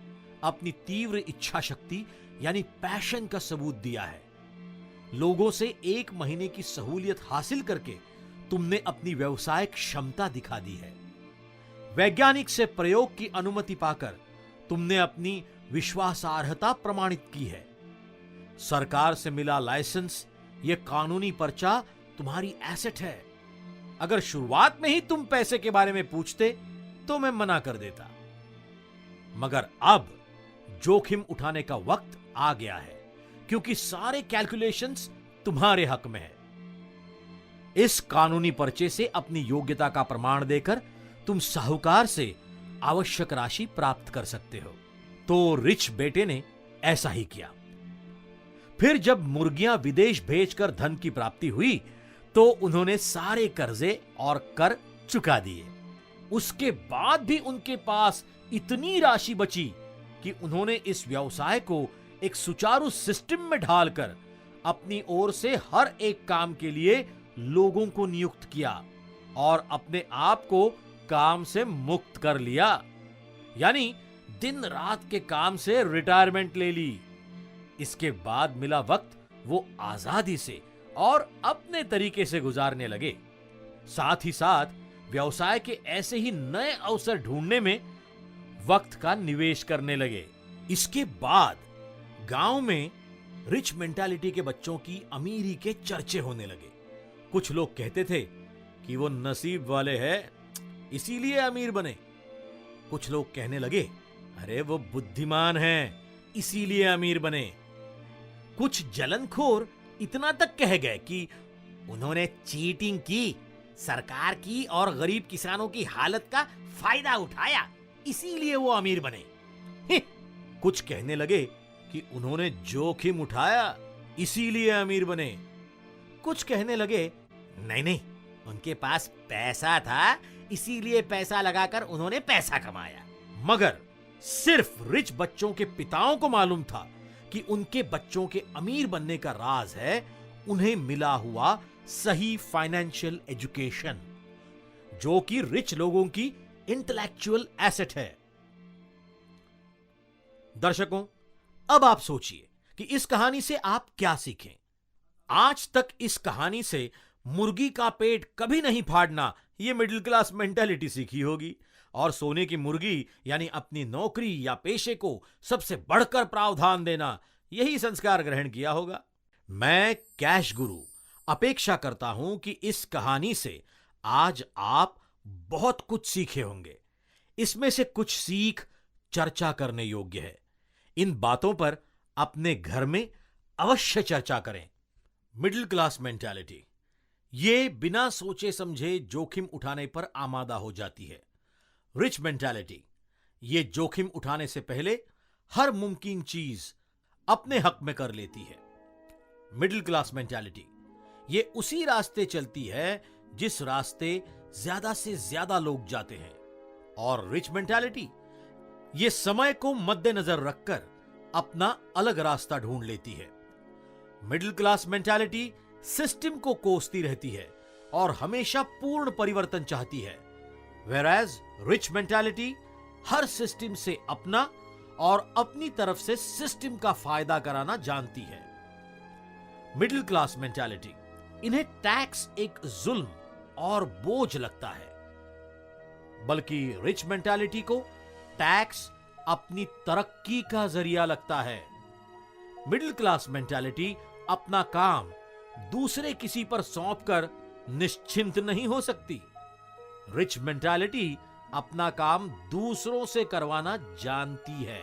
अपनी तीव्र इच्छा शक्ति यानी पैशन का सबूत दिया है। लोगों से 1 महीने की सहूलियत हासिल करके तुमने अपनी व्यवसायिक क्षमता दिखा दी है। वैज्ञानिक से प्रयोग की अनुमति पाकर तुमने अपनी विश्वासार्हता प्रमाणित की है। सरकार से मिला लाइसेंस, यह कानूनी पर्चा तुम्हारी एसेट है। अगर शुरुआत में ही तुम पैसे के बारे में पूछते तो मैं मना कर देता, मगर अब जोखिम उठाने का वक्त आ गया है, क्योंकि सारे कैलकुलेशंस तुम्हारे हक में है। इस कानूनी पर्चे से अपनी योग्यता का प्रमाण देकर तुम साहूकार से आवश्यक राशि प्राप्त कर सकते हो। तो रिच बेटे ने ऐसा ही किया। फिर जब मुर्गियां विदेश भेजकर धन की प्राप्ति हुई तो उन्होंने सारे कर्जे और कर चुका दिए। उसके बाद भी उनके पास इतनी राशि बची कि उन्होंने इस व्यवसाय को एक सुचारू सिस्टम में ढालकर अपनी ओर से हर एक काम के लिए लोगों को नियुक्त किया और अपने आप को काम से मुक्त कर लिया। यानी दिन रात के काम से रिटायरमेंट ले ली। इसके बाद मिला वक्त वो आजादी से और अपने तरीके से गुजारने लगे। साथ ही साथ व्यवसाय के ऐसे ही नए अवसर ढूंढने में वक्त का निवेश करने लगे। इसके बाद गांव में रिच मेंटालिटी के बच्चों की अमीरी के चर्चे होने लगे। कुछ लोग कहते थे कि वो नसीब वाले हैं, इसीलिए अमीर बने। कुछ लोग कहने लगे, अरे वो बुद्धिमान हैं, इसीलिए अमीर बने। कुछ जलनखोर इतना तक कह गए कि उन्होंने चीटिंग की, सरकार की और गरीब किसानों की हालत का फायदा उठाया, इसीलिए वो अमीर बने। कुछ कहने लगे कि उन्होंने जोखिम उठाया, इसीलिए अमीर बने। कुछ कहने लगे, नहीं नहीं, उनके पास पैसा था, इसीलिए पैसा लगाकर उन्होंने पैसा कमाया। मगर सिर्फ रिच बच्चों के पिताओं को मालूम था कि उनके बच्चों के अमीर बनने का राज है उन्हें मिला हुआ सही फाइनेंशियल एजुकेशन, जो कि रिच लोगों की इंटेलेक्चुअल एसेट है। दर्शकों, अब आप सोचिए कि इस कहानी से आप क्या सीखें। आज तक इस कहानी से मुर्गी का पेट कभी नहीं फाड़ना, यह मिडिल क्लास मेंटालिटी सीखी होगी, और सोने की मुर्गी यानी अपनी नौकरी या पेशे को सबसे बढ़कर प्रावधान देना, यही संस्कार ग्रहण किया होगा। मैं कैश गुरु अपेक्षा करता हूं कि इस कहानी से आज आप बहुत कुछ सीखे होंगे। इसमें से कुछ सीख चर्चा करने योग्य है। इन बातों पर अपने घर में अवश्य चर्चा करें। मिडिल क्लास मेंटालिटी ये बिना सोचे समझे जोखिम उठाने पर आमादा हो जाती है। रिच मेंटालिटी ये जोखिम उठाने से पहले हर मुमकिन चीज अपने हक में कर लेती है। मिडिल क्लास मेंटालिटी ये उसी रास्ते चलती है जिस रास्ते ज्यादा से ज्यादा लोग जाते हैं। और रिच मेंटालिटी ये समय को मद्देनजर रखकर अपना अलग रास्ता ढूंढ लेती है। मिडिल क्लास मेंटालिटी सिस्टम को कोसती रहती है और हमेशा पूर्ण परिवर्तन चाहती है, whereas रिच मेंटालिटी हर सिस्टम से अपना और अपनी तरफ से सिस्टम का फायदा कराना जानती है। मिडिल क्लास मेंटालिटी, इन्हें टैक्स एक जुल्म और बोझ लगता है, बल्कि रिच मेंटालिटी को टैक्स अपनी तरक्की का जरिया लगता है। मिडिल क्लास मेंटालिटी अपना काम दूसरे किसी पर सौंपकर निश्चिंत नहीं हो सकती। रिच मेंटालिटी अपना काम दूसरों से करवाना जानती है।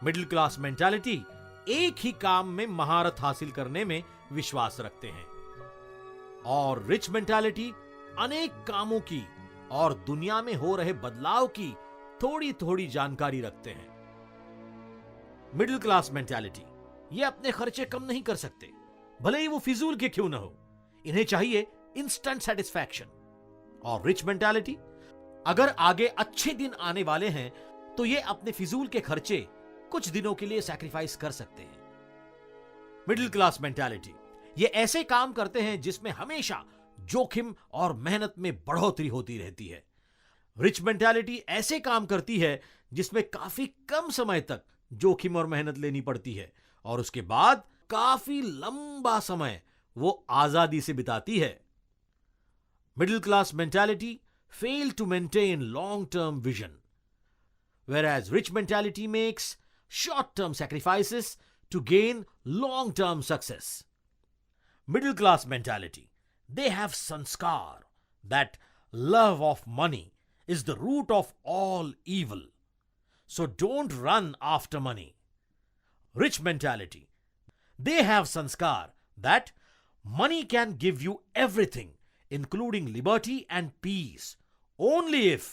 मिडिल क्लास मेंटालिटी एक ही काम में महारत हासिल करने में विश्वास रखते हैं और रिच मेंटालिटी अनेक कामों की और दुनिया में हो रहे बदलाव की थोड़ी थोड़ी जानकारी रखते हैं। मिडिल क्लास मेंटालिटी ये अपने खर्चे कम नहीं कर सकते, भले ही वो फिजूल के क्यों ना हो। इन्हें चाहिए इंस्टेंट सेटिस्फैक्शन। और रिच मेंटालिटी, अगर आगे अच्छे दिन आने वाले हैं तो ये अपने फिजूल के खर्चे कुछ दिनों के लिए सैक्रिफाइस कर सकते हैं। मिडिल क्लास मेंटालिटी ये ऐसे काम करते हैं जिसमें हमेशा जोखिम और मेहनत में बढ़ोतरी होती रहती है। रिच मेंटालिटी ऐसे काम करती है जिसमें काफी कम समय तक जोखिम और मेहनत लेनी पड़ती है और उसके बाद काफी लंबा समय वो आजादी से बिताती है। Middle class mentality fail to maintain long-term vision, whereas rich mentality makes short-term sacrifices to gain long-term success. Middle class mentality, they have sanskar that love of money is the root of all evil. So don't run after money. Rich mentality, they have sanskar that money can give you everything, including liberty and peace, only if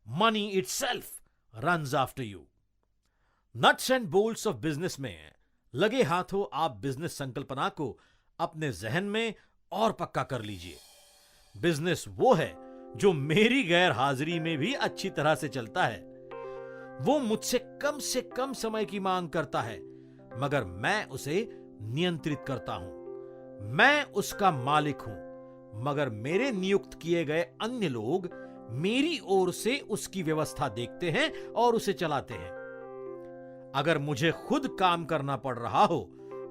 money itself runs after you. Nuts and bolts of business में लगे हाथों आप बिजनेस संकल्पना को अपने जहन में और पक्का कर लीजिए। बिजनेस वो है जो मेरी गैर हाजिरी में भी अच्छी तरह से चलता है। वो मुझसे कम समय की मांग करता है, मगर मैं उसे नियंत्रित करता हूं। मैं उसका मालिक हूं, मगर मेरे नियुक्त किए गए अन्य लोग मेरी ओर से उसकी व्यवस्था देखते हैं और उसे चलाते हैं। अगर मुझे खुद काम करना पड़ रहा हो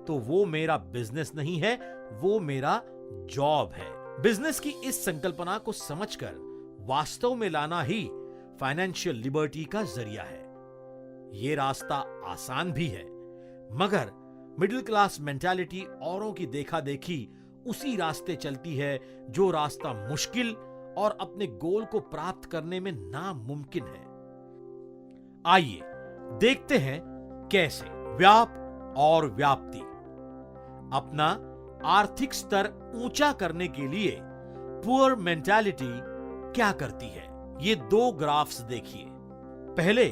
तो वो मेरा बिजनेस नहीं है, वो मेरा जॉब है। बिजनेस की इस संकल्पना को समझकर वास्तव में लाना ही फाइनेंशियल लिबर्टी का जरिया है। ये रास्ता आसान भी है, मगर मिडिल क्लास मेंटालिटी औरों की देखा देखी उसी रास्ते चलती है जो रास्ता मुश्किल और अपने गोल को प्राप्त करने में नामुमकिन है। आइए देखते हैं कैसे व्याप और व्याप्ति अपना आर्थिक स्तर ऊंचा करने के लिए पुअर मेंटालिटी क्या करती है। ये दो ग्राफ्स देखिए। पहले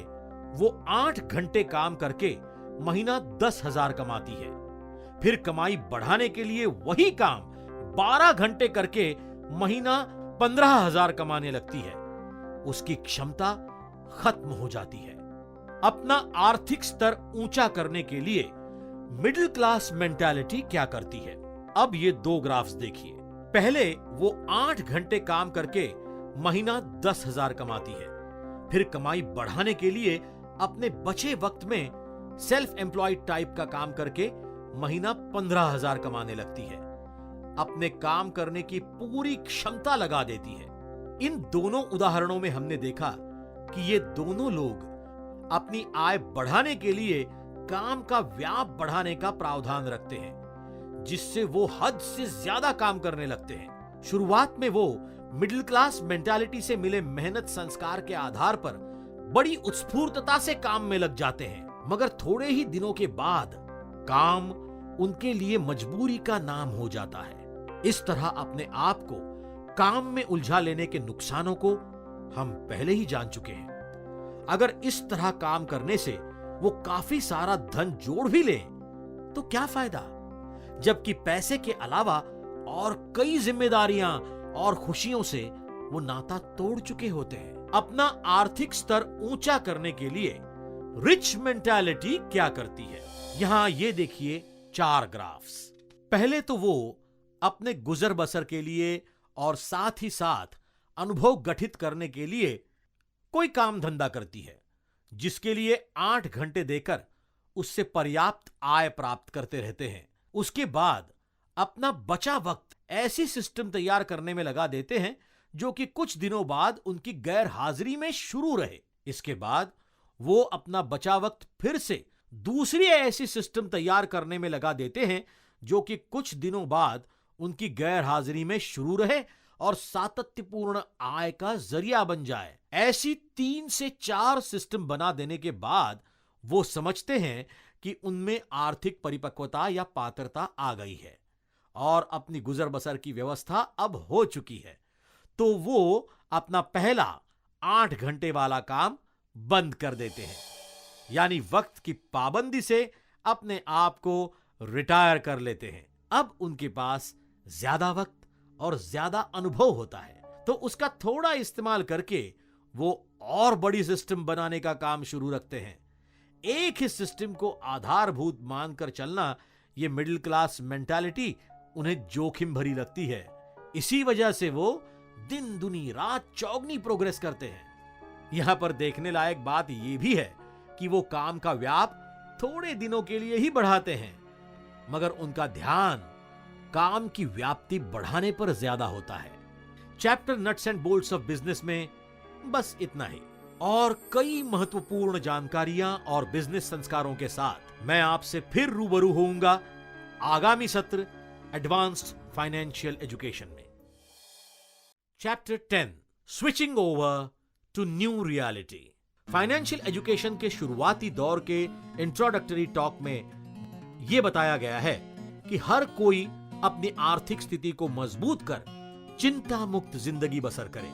वो 8 घंटे काम करके महीना 10,000 कमाती है, फिर कमाई बढ़ाने के लिए वही काम 12 घंटे करके महीना 15,000 कमाने लगती है। उसकी क्षमता खत्म हो जाती है। अपना आर्थिक स्तर ऊंचा करने के लिए मिडिल क्लास मेंटालिटी क्या करती है। अब ये दो ग्राफ्स देखिए। पहले वो 8 घंटे काम करके महीना 10,000 कमाती है, फिर कमाई बढ़ाने के लिए अपने बचे वक्त में सेल्फ एम्प्लॉयड टाइप का काम करके महीना 15,000 कमाने लगती है। अपने काम करने की पूरी क्षमता लगा देती है। इन दोनों उदाहरणों में हमने देखा कि ये दोनों लोग अपनी आय बढ़ाने के लिए काम का व्याप बढ़ाने का प्रावधान रखते हैं, जिससे वो हद से ज्यादा काम करने लगते हैं। शुरुआत में वो मिडिल क्लास मेंटालिटी से मिले मेहनत संस्कार के आधार पर बड़ी उत्स्फूर्तता से काम में लग जाते हैं, मगर थोड़े ही दिनों के बाद काम उनके लिए मजबूरी का नाम हो जाता है। इस तरह अपने आप को काम में उलझा लेने के नुकसानों को हम पहले ही जान चुके हैं। अगर इस तरह काम करने से वो काफी सारा धन जोड़ भी ले तो क्या फायदा, जबकि पैसे के अलावा और कई जिम्मेदारियां और खुशियों से वो नाता तोड़ चुके होते हैं। अपना आर्थिक स्तर ऊंचा करने के लिए रिच मेंटालिटी क्या करती है। यहां ये देखिए 4 ग्राफ्स। पहले तो वो अपने गुजर बसर के लिए और साथ ही साथ अनुभव गठित करने के लिए कोई काम धंधा करती है, जिसके लिए 8 घंटे देकर उससे पर्याप्त आय प्राप्त करते रहते हैं। उसके बाद अपना बचा वक्त ऐसी सिस्टम तैयार करने में लगा देते हैं जो कि कुछ दिनों बाद उनकी गैर हाजिरी में शुरू रहे। इसके बाद वो अपना बचा वक्त फिर से दूसरी ऐसी सिस्टम तैयार करने में लगा देते हैं जो कि कुछ दिनों बाद उनकी गैर हाजिरी में शुरू रहे और सातत्यपूर्ण आय का जरिया बन जाए। ऐसी 3 से 4 सिस्टम बना देने के बाद वो समझते हैं कि उनमें आर्थिक परिपक्वता या पात्रता आ गई है और अपनी गुजर बसर की व्यवस्था अब हो चुकी है, तो वो अपना पहला 8 घंटे वाला काम बंद कर देते हैं, यानी वक्त की पाबंदी से अपने आप को रिटायर कर लेते हैं। अब उनके पास ज्यादा वक्त और ज्यादा अनुभव होता है, तो उसका थोड़ा इस्तेमाल करके वो और बड़ी सिस्टम बनाने का काम शुरू रखते हैं। एक ही सिस्टम को आधारभूत मानकर चलना, ये मिडिल क्लास मेंटालिटी उन्हें जोखिम भरी लगती है। इसी वजह से वो दिन दुनी रात चौगनी प्रोग्रेस करते हैं। यहां पर देखने लायक बात यह भी है कि वो काम का व्याप थोड़े दिनों के लिए ही बढ़ाते हैं, मगर उनका ध्यान काम की व्याप्ति बढ़ाने पर ज्यादा होता है। Chapter nuts and bolts of business में बस इतना ही, और कई महत्वपूर्ण जानकारियां और बिजनेस संस्कारों के साथ मैं आपसे फिर रूबरू होऊंगा आगामी सत्र एडवांस्ड फाइनेंशियल एजुकेशन में। Chapter 10 switching over to new reality. Financial education के शुरुआती दौर के इंट्रोडक्टरी टॉक में यह बताया गया है कि हर कोई अपनी आर्थिक स्थिति को मजबूत कर चिंता मुक्त जिंदगी बसर करे।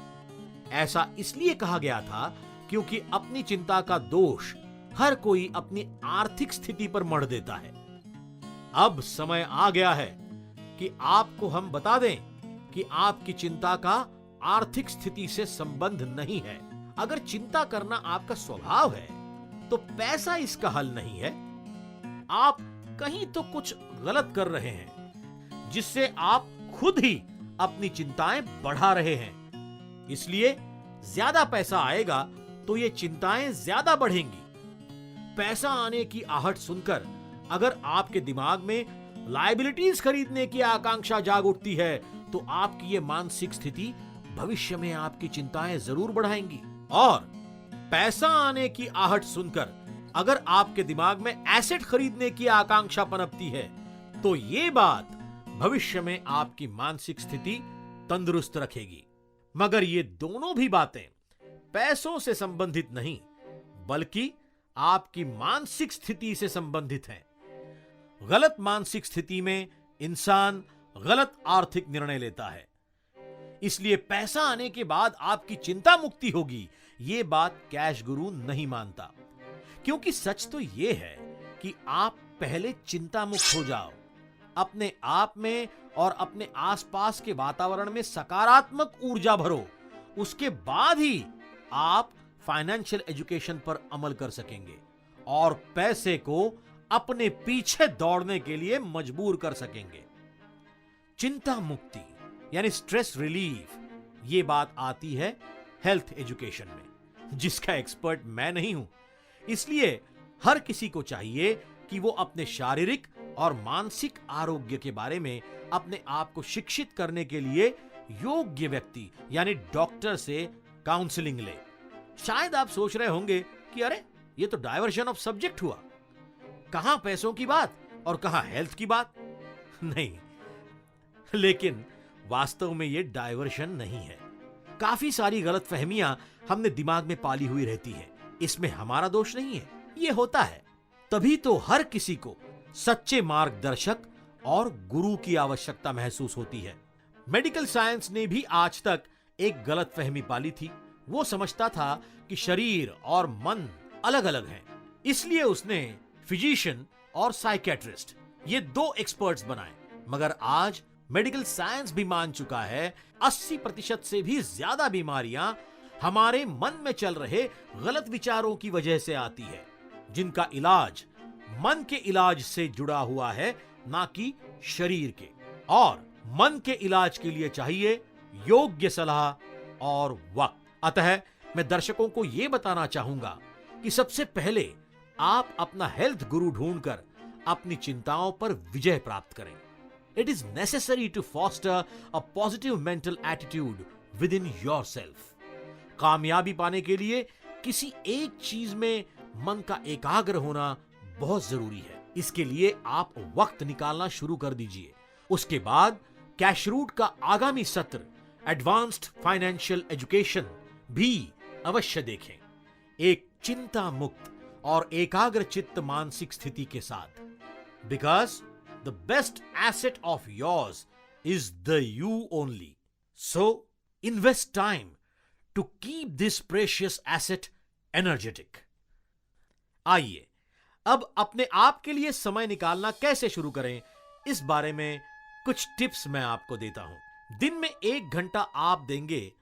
ऐसा इसलिए कहा गया था क्योंकि अपनी चिंता का दोष हर कोई अपनी आर्थिक स्थिति पर मढ़ देता है। अब समय आ गया है कि आपको हम बता दें कि आपकी चिंता का आर्थिक स्थिति से संबंध नहीं है। अगर चिंता करना आपका स्वभाव है तो पैसा इसका हल नहीं है। आप कहीं तो कुछ गलत कर रहे हैं जिससे आप खुद ही अपनी चिंताएं बढ़ा रहे हैं। इसलिए ज्यादा पैसा आएगा तो ये चिंताएं ज्यादा बढ़ेंगी। पैसा आने की आहट सुनकर अगर आपके दिमाग में लायबिलिटीज खरीदने की आकांक्षा जाग उठती है तो आपकी ये मानसिक स्थिति भविष्य में आपकी चिंताएं जरूर बढ़ाएंगी। और पैसा आने की आहट सुनकर अगर आपके दिमाग में एसेट खरीदने की आकांक्षा पनपती है तो ये बात भविष्य में आपकी मानसिक स्थिति तंदुरुस्त रखेगी। मगर ये दोनों भी बातें पैसों से संबंधित नहीं बल्कि आपकी मानसिक स्थिति से संबंधित हैं। गलत मानसिक स्थिति में इंसान गलत आर्थिक निर्णय लेता है। इसलिए पैसा आने के बाद आपकी चिंता मुक्ति होगी, यह बात कैश गुरु नहीं मानता। क्योंकि सच तो यह है कि आप पहले चिंता मुक्त हो जाओ, अपने आप में और अपने आसपास के वातावरण में सकारात्मक ऊर्जा भरो, उसके बाद ही आप फाइनेंशियल एजुकेशन पर अमल कर सकेंगे और पैसे को अपने पीछे दौड़ने के लिए मजबूर कर सकेंगे। चिंता मुक्ति यानी स्ट्रेस रिलीफ, ये बात आती है हेल्थ एजुकेशन में, जिसका एक्सपर्ट मैं नहीं हूं। इसलिए हर किसी को चाहिए कि वो अपने शारीरिक और मानसिक आरोग्य के बारे में अपने आप को शिक्षित करने के लिए योग्य व्यक्ति यानी डॉक्टर से काउंसलिंग ले। शायद आप सोच रहे होंगे कि अरे ये तो डायवर्जन ऑफ सब्जेक्ट हुआ, कहां पैसों की बात और कहां हेल्थ की बात। नहीं, लेकिन वास्तव में ये डायवर्जन नहीं है। काफी सारी गलतफहमियां हमने दिमाग में पाली हुई रहती है, इसमें हमारा दोष नहीं है, ये होता है। तभी तो हर किसी को सच्चे मार्गदर्शक और गुरु की आवश्यकता महसूस होती है। मेडिकल साइंस ने भी आज तक एक गलतफहमी पाली थी। वो समझता था कि शरीर और मन अलग अलग हैं, इसलिए उसने फिजिशियन और साइकेट्रिस्ट ये 2 एक्सपर्ट्स बनाए। मगर आज मेडिकल साइंस भी मान चुका है 80% से भी ज्यादा बीमारियां हमारे मन में चल रहे गलत विचारों की वजह से आती है, जिनका इलाज मन के इलाज से जुड़ा हुआ है, ना कि शरीर के। और मन के इलाज के लिए चाहिए योग्य सलाह और वक्त। अतः मैं दर्शकों को यह बताना चाहूंगा कि सबसे पहले आप अपना हेल्थ गुरु ढूंढकर अपनी चिंताओं पर विजय प्राप्त करें। It is necessary to foster a positive mental attitude within yourself. कामयाबी पाने के लिए किसी एक चीज में मन का एकाग्र होना बहुत जरूरी है। इसके लिए आप वक्त निकालना शुरू कर दीजिए। उसके बाद कैश रूट का आगामी सत्र एडवांस्ड फाइनेंशियल एजुकेशन भी अवश्य देखें, एक चिंता मुक्त और एकाग्र चित्त मानसिक स्थिति के साथ। Because the best asset of yours is the you only. So invest time to keep this precious asset energetic. आइए अब अपने आप के लिए समय निकालना कैसे शुरू करें, इस बारे में कुछ टिप्स मैं आपको देता हूं। दिन में 1 घंटा आप देंगे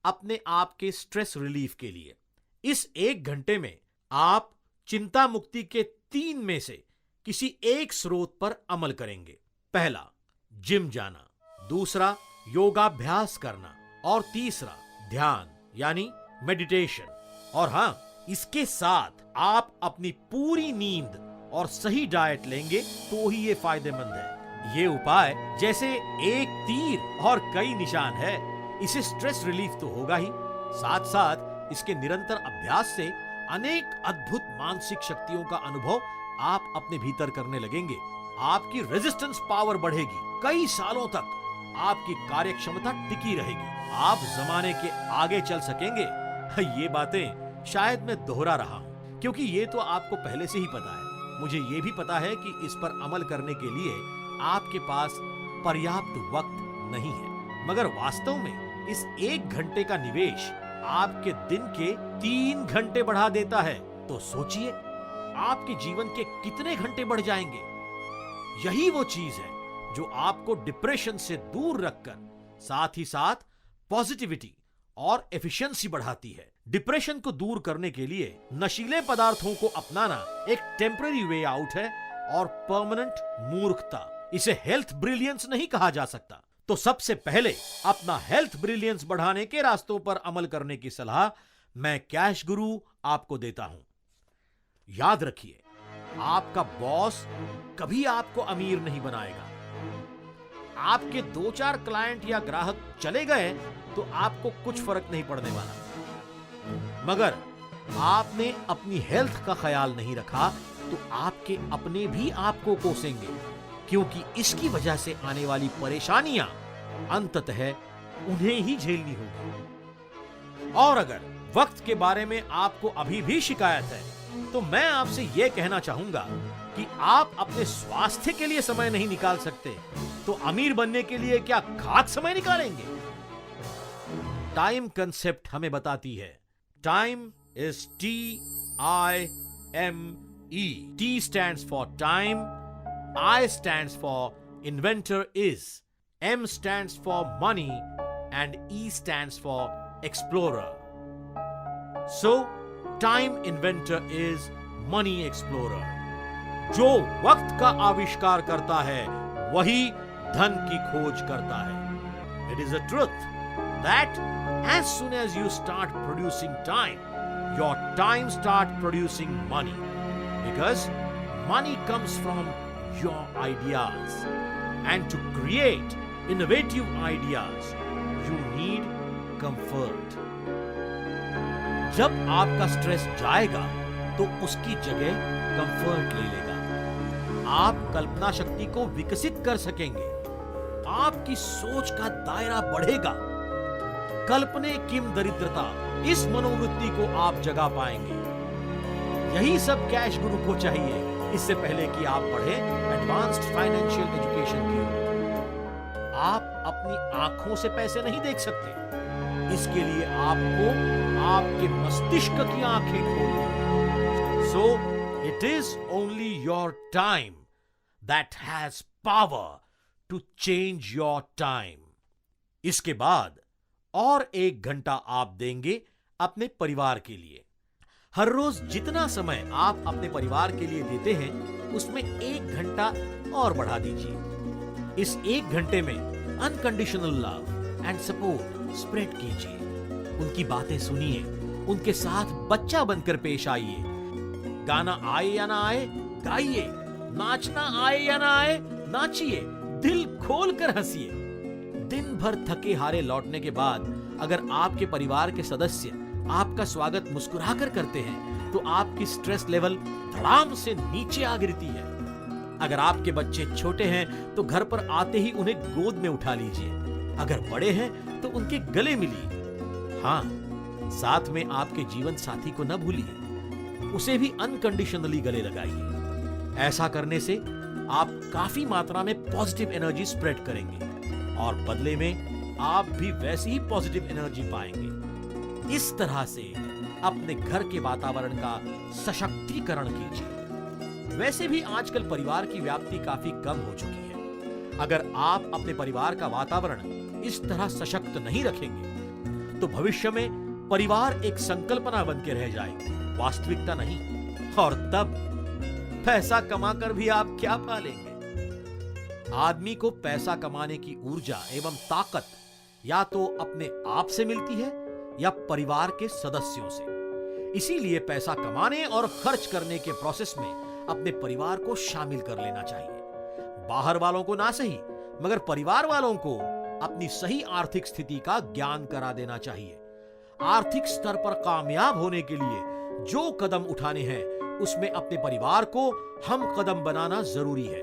अपने आप के स्ट्रेस रिलीफ के लिए। इस 1 घंटे में आप चिंता मुक्ति के 3 में से किसी एक स्रोत पर अमल करेंगे। पहला, जिम जाना, दूसरा योगाभ्यास करना और तीसरा ध्यान यानी मेडिटेशन। और हां, इसके साथ आप अपनी पूरी नींद और सही डाइट लेंगे तो ही ये फायदेमंद है। ये उपाय जैसे एक तीर और कई निशान है। इसे स्ट्रेस रिलीफ तो होगा ही, साथ साथ इसके निरंतर अभ्यास से अनेक अद्भुत मानसिक शक्तियों का अनुभव आप अपने भीतर करने लगेंगे। आपकी रेजिस्टेंस पावर बढ़ेगी, कई सालों तक आपकी कार्यक्षमता टिकी रहेगी, आप जमाने के आगे चल सकेंगे। ये बातें शायद मैं दोहरा रहा हूं, क्योंकि ये तो आपको पहले से ही पता है। मुझे ये भी पता है कि इस पर अमल करने के लिए आपके पास पर्याप्त वक्त नहीं है, मगर वास्तव में इस 1 घंटे का निवेश आपके दिन के 3 घंटे बढ़ा देता है। तो सोचिए, आपके जीवन के कितने घंटे बढ़ जाएंगे। यही वो चीज है जो आपको डिप्रेशन से दूर रखकर साथ ही साथ पॉजिटिविटी और एफिशिएंसी बढ़ाती है। डिप्रेशन को दूर करने के लिए नशीले पदार्थों को अपनाना एक टेम्पररी वे आउट है और परमानेंट मूर्खता। इसे हेल्थ ब्रिलियंस नहीं कहा जा सकता। तो सबसे पहले अपना हेल्थ ब्रिलियंस बढ़ाने के रास्तों पर अमल करने की सलाह मैं कैश गुरु आपको देता हूं। याद रखिए, आपका बॉस कभी आपको अमीर नहीं बनाएगा। आपके 2-4 क्लाइंट या ग्राहक चले गए तो आपको कुछ फर्क नहीं पड़ने वाला, मगर आपने अपनी हेल्थ का ख्याल नहीं रखा तो आपके अपने भी आपको कोसेंगे, क्योंकि इसकी वजह से आने वाली परेशानियां अंततः उन्हें ही झेलनी होगी। और अगर वक्त के बारे में आपको अभी भी शिकायत है तो मैं आपसे यह कहना चाहूंगा कि आप अपने स्वास्थ्य के लिए समय नहीं निकाल सकते तो अमीर बनने के लिए क्या खाक समय निकालेंगे। टाइम कंसेप्ट हमें बताती है, time is TIME। T stands for time, I stands for inventor is, M stands for money and E stands for explorer. So time inventor is money explorer. जो वक्त का आविष्कार करता है वही धन की खोज करता है। It is a truth that as soon as you start producing time, your time start producing money, because money comes from your ideas, and to create innovative ideas you need comfort. जब आपका स्ट्रेस जाएगा तो उसकी जगह कंफर्ट ले लेगा। आप कल्पना शक्ति को विकसित कर सकेंगे, आपकी सोच का दायरा बढ़ेगा। कल्पने किम दरिद्रता, इस मनोवृत्ति को आप जगा पाएंगे। यही सब कैश गुरु को चाहिए, इससे पहले कि आप पढ़े एडवांस्ड फाइनेंशियल एजुकेशन की ओर। आप अपनी आंखों से पैसे नहीं देख सकते, इसके लिए आपको आपके मस्तिष्क की आंखें खोलनी। So it is only your time that has power to change your time. इसके बाद और 1 घंटा आप देंगे अपने परिवार के लिए। हर रोज जितना समय आप अपने परिवार के लिए देते हैं उसमें 1 घंटा और बढ़ा दीजिए। इस 1 घंटे में unconditional love and support spread कीजिए। उनकी बातें सुनिए, उनके साथ बच्चा बनकर पेश आइए। गाना आए या ना आए गाइए, नाचना आए या ना आए, नाचिए, दिल खोल कर हंसिए। दिन भर थके हारे लौटने के बाद अगर आपके परिवार के सदस्य आपका स्वागत मुस्कुराकर करते हैं तो आपकी स्ट्रेस लेवल धड़ाम से नीचे आ गिरती है। अगर आपके बच्चे छोटे हैं तो घर पर आते ही उन्हें गोद में उठा लीजिए। अगर बड़े हैं तो उनके गले मिलिए। हाँ, साथ में आपके जीवन साथी को न भूलिए, उसे भी अनकंडीशनली गले लगाइए। ऐसा करने से आप काफी मात्रा में पॉजिटिव एनर्जी स्प्रेड करेंगे और बदले में आप भी वैसी ही पॉजिटिव एनर्जी पाएंगे। इस तरह से अपने घर के वातावरण का सशक्तिकरण कीजिए। वैसे भी आजकल परिवार की व्याप्ति काफी कम हो चुकी है। अगर आप अपने परिवार का वातावरण इस तरह सशक्त नहीं रखेंगे तो भविष्य में परिवार एक संकल्पना बन के रह जाएगी, वास्तविकता नहीं। और तब पैसा कमाकर भी आप क्या पालेंगे? आदमी को पैसा कमाने की ऊर्जा एवं ताकत या तो अपने आप से मिलती है या परिवार के सदस्यों से। इसीलिए पैसा कमाने और खर्च करने के प्रोसेस में अपने परिवार को शामिल कर लेना चाहिए। बाहर वालों को ना सही, मगर परिवार वालों को अपनी सही आर्थिक स्थिति का ज्ञान करा देना चाहिए। आर्थिक स्तर पर कामयाब होने के लिए जो कदम उठाने हैं उसमें अपने परिवार को हम कदम बनाना जरूरी है।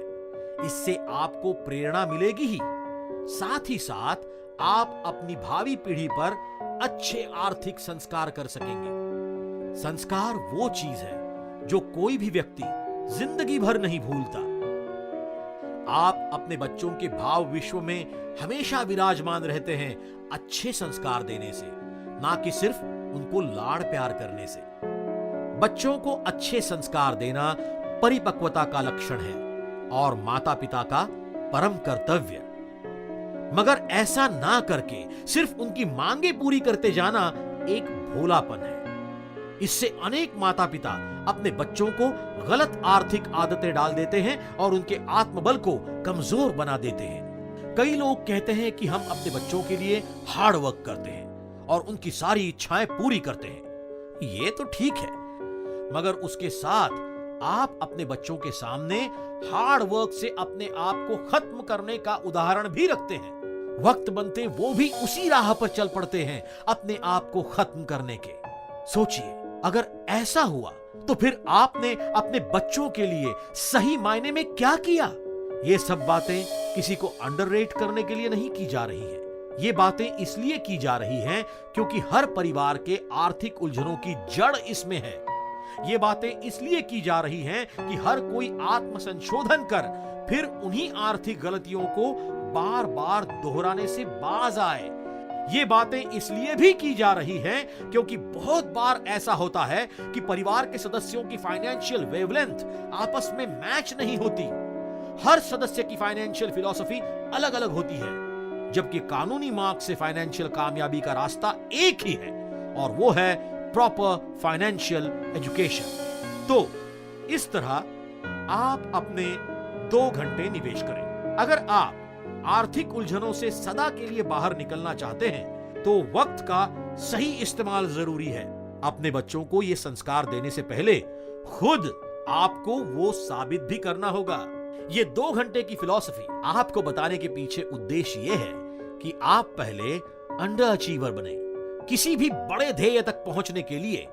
इससे आपको प्रेरणा मिलेगी ही, साथ ही साथ आप अपनी भावी पीढ़ी पर अच्छे आर्थिक संस्कार कर सकेंगे। संस्कार वो चीज है जो कोई भी व्यक्ति जिंदगी भर नहीं भूलता। आप अपने बच्चों के भाव विश्व में हमेशा विराजमान रहते हैं अच्छे संस्कार देने से, ना कि सिर्फ उनको लाड़ प्यार करने से। बच्चों को अच्छे संस्कार देना परिपक्वता का लक्षण है और माता पिता का परम कर्तव्य। मगर ऐसा ना करके सिर्फ उनकी मांगे पूरी करते जाना एक भोलापन है। इससे अनेक माता पिता अपने बच्चों को गलत आर्थिक आदतें डाल देते हैं और उनके आत्मबल को कमजोर बना देते हैं। कई लोग कहते हैं कि हम अपने बच्चों के लिए हार्ड वर्क करते हैं और उनकी सारी इच्छाएं पूरी करते हैं। ये तो ठीक है, मगर उसके साथ आप अपने बच्चों के सामने हार्ड वर्क से अपने आप को खत्म करने का उदाहरण भी रखते हैं। वक्त बनते वो भी उसी राह पर चल पड़ते हैं अपने आप को खत्म करने के। सोचिए, अगर ऐसा हुआ तो फिर आपने अपने बच्चों के लिए सही मायने में क्या किया? ये सब बातें किसी को अंडररेट करने के लिए नहीं की जा रही हैं। ये बातें इसलिए की जा रही हैं क्योंकि हर परिवार के आर्थिक उलझनों की जड़ इसमें है। ये बातें इसलिए की जा रही हैं कि हर कोई आत्म संशोधन कर फिर उन्हीं आर्थिक गलतियों को बार बार दोहराने से बाज आए। ये बातें इसलिए भी की जा रही हैं क्योंकि बहुत बार ऐसा होता है कि परिवार के सदस्यों की फाइनेंशियल वेवलेंथ आपस में मैच नहीं होती। हर सदस्य की फाइनेंशियल फिलॉसफी अलग अलग होती है, जबकि कानूनी मार्ग से फाइनेंशियल कामयाबी का रास्ता एक ही है और वो है प्रॉपर फाइनेंशियल एजुकेशन। तो इस तरह आप अपने 2 घंटे निवेश करें। अगर आप आर्थिक उलझनों से सदा के लिए बाहर निकलना चाहते हैं तो वक्त का सही इस्तेमाल जरूरी है। अपने बच्चों को यह संस्कार देने से पहले खुद आपको वो साबित भी करना होगा। ये 2 घंटे की फिलॉसफी आपको बताने के पीछे उद्देश्य यह है कि आप पहले अंडर अचीवर बने। किसी भी बड़े ध्येय तक पहुंचने के लिए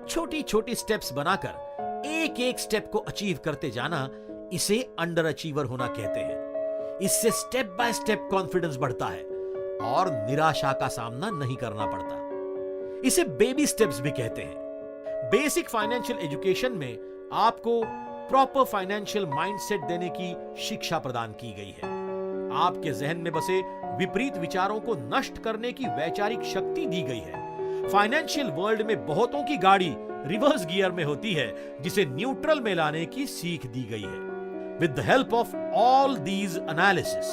छोटी छोटी स्टेप्स बनाकर एक एक स्टेप को अचीव करते जाना, इसे अंडर अचीवर होना कहते हैं। इससे स्टेप बाय स्टेप कॉन्फिडेंस बढ़ता है और निराशा का सामना नहीं करना पड़ता। इसे बेबी स्टेप्स भी कहते हैं। बेसिक फाइनेंशियल एजुकेशन में आपको प्रॉपर फाइनेंशियल माइंडसेट देने की शिक्षा प्रदान की गई है। आपके जहन में बसे विपरीत विचारों को नष्ट करने की वैचारिक शक्ति दी गई है। फाइनेंशियल वर्ल्ड में बहुतों की गाड़ी रिवर्स गियर में होती है, जिसे न्यूट्रल में लाने की सीख दी गई है। With the help of all these analysis,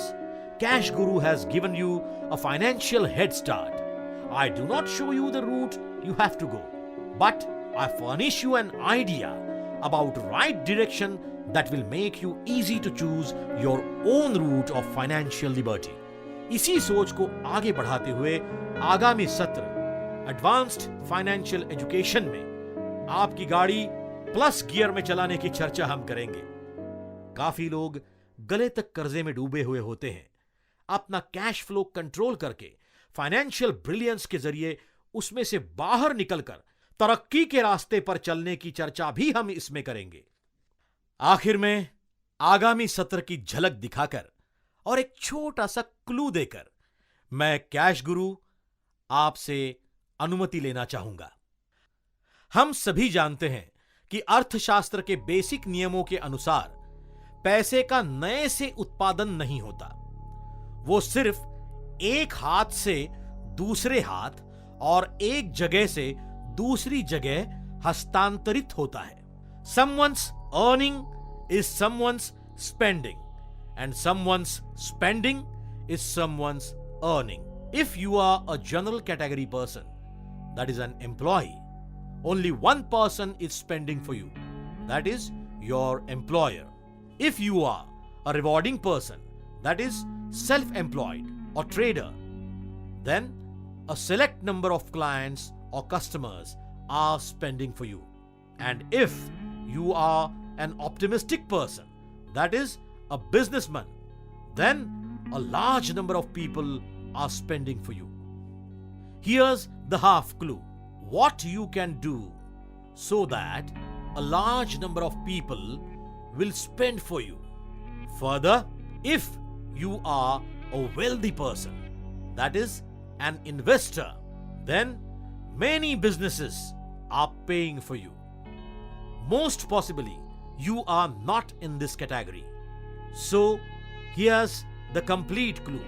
Cash Guru has given you a financial head start. I do not show you the route you have to go, but I furnish you an idea about right direction that will make you easy to choose your own route of financial liberty. इसी सोच को आगे बढ़ाते हुए आगामी सत्र एडवांस्ड फाइनेंशियल एजुकेशन में आपकी गाड़ी प्लस गियर में चलाने की चर्चा हम करेंगे। काफी लोग गले तक कर्जे में डूबे हुए होते हैं। अपना कैश फ्लो कंट्रोल करके फाइनेंशियल ब्रिलियंस के जरिए उसमें से बाहर निकलकर तरक्की के रास्ते पर चलने की चर्चा भी हम इसमें करेंगे। आखिर में आगामी सत्र की झलक दिखाकर और एक छोटा सा क्लू देकर मैं कैश गुरु आपसे अनुमति लेना चाहूंगा। हम सभी जानते हैं कि अर्थशास्त्र के बेसिक नियमों के अनुसार पैसे का नए से उत्पादन नहीं होता, वो सिर्फ एक हाथ से दूसरे हाथ और एक जगह से दूसरी जगह हस्तांतरित होता है। Someone's earning is someone's spending and someone's spending is someone's earning. If you are a general category person, that is an employee, only one person is spending for you, that is your employer. If you are a rewarding person, that is self-employed or trader, then a select number of clients or customers are spending for you. And if you are an optimistic person, that is a businessman, then a large number of people are spending for you. Here's the half clue. What you can do so that a large number of people will spend for you. Further, if you are a wealthy person, that is an investor, then many businesses are paying for you. Most possibly, you are not in this category. So, here's the complete clue.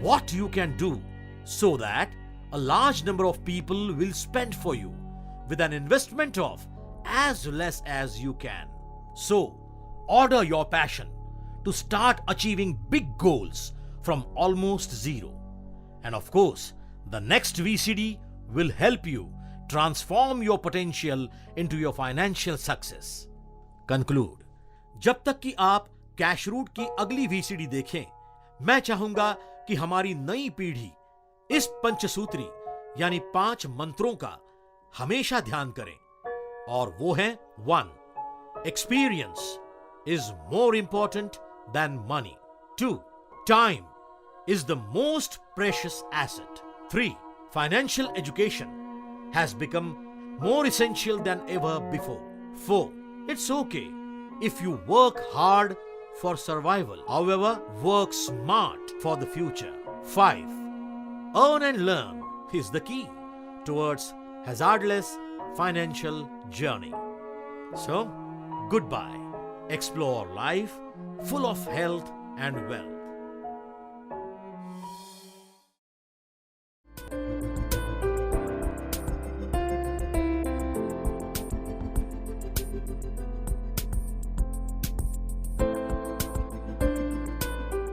What you can do so that a large number of people will spend for you with an investment of as less as you can. So, order your passion to start achieving big goals from almost zero. And of course, the next VCD will help you transform your potential into your financial success. Conclude. जब तक कि आप कैश रूट की अगली VCD देखें, मैं चाहूंगा कि हमारी नई पीढ़ी इस पंचसूत्री यानी 5 मंत्रों का हमेशा ध्यान करें, और वो है 1. Experience is more important than money. 2. Time is the most precious asset. 3. Financial education has become more essential than ever before. 4. It's okay if you work hard for survival. However, work smart for the future. 5. Earn and learn is the key towards hazardless financial journey. So, goodbye. Explore life full of health and wealth.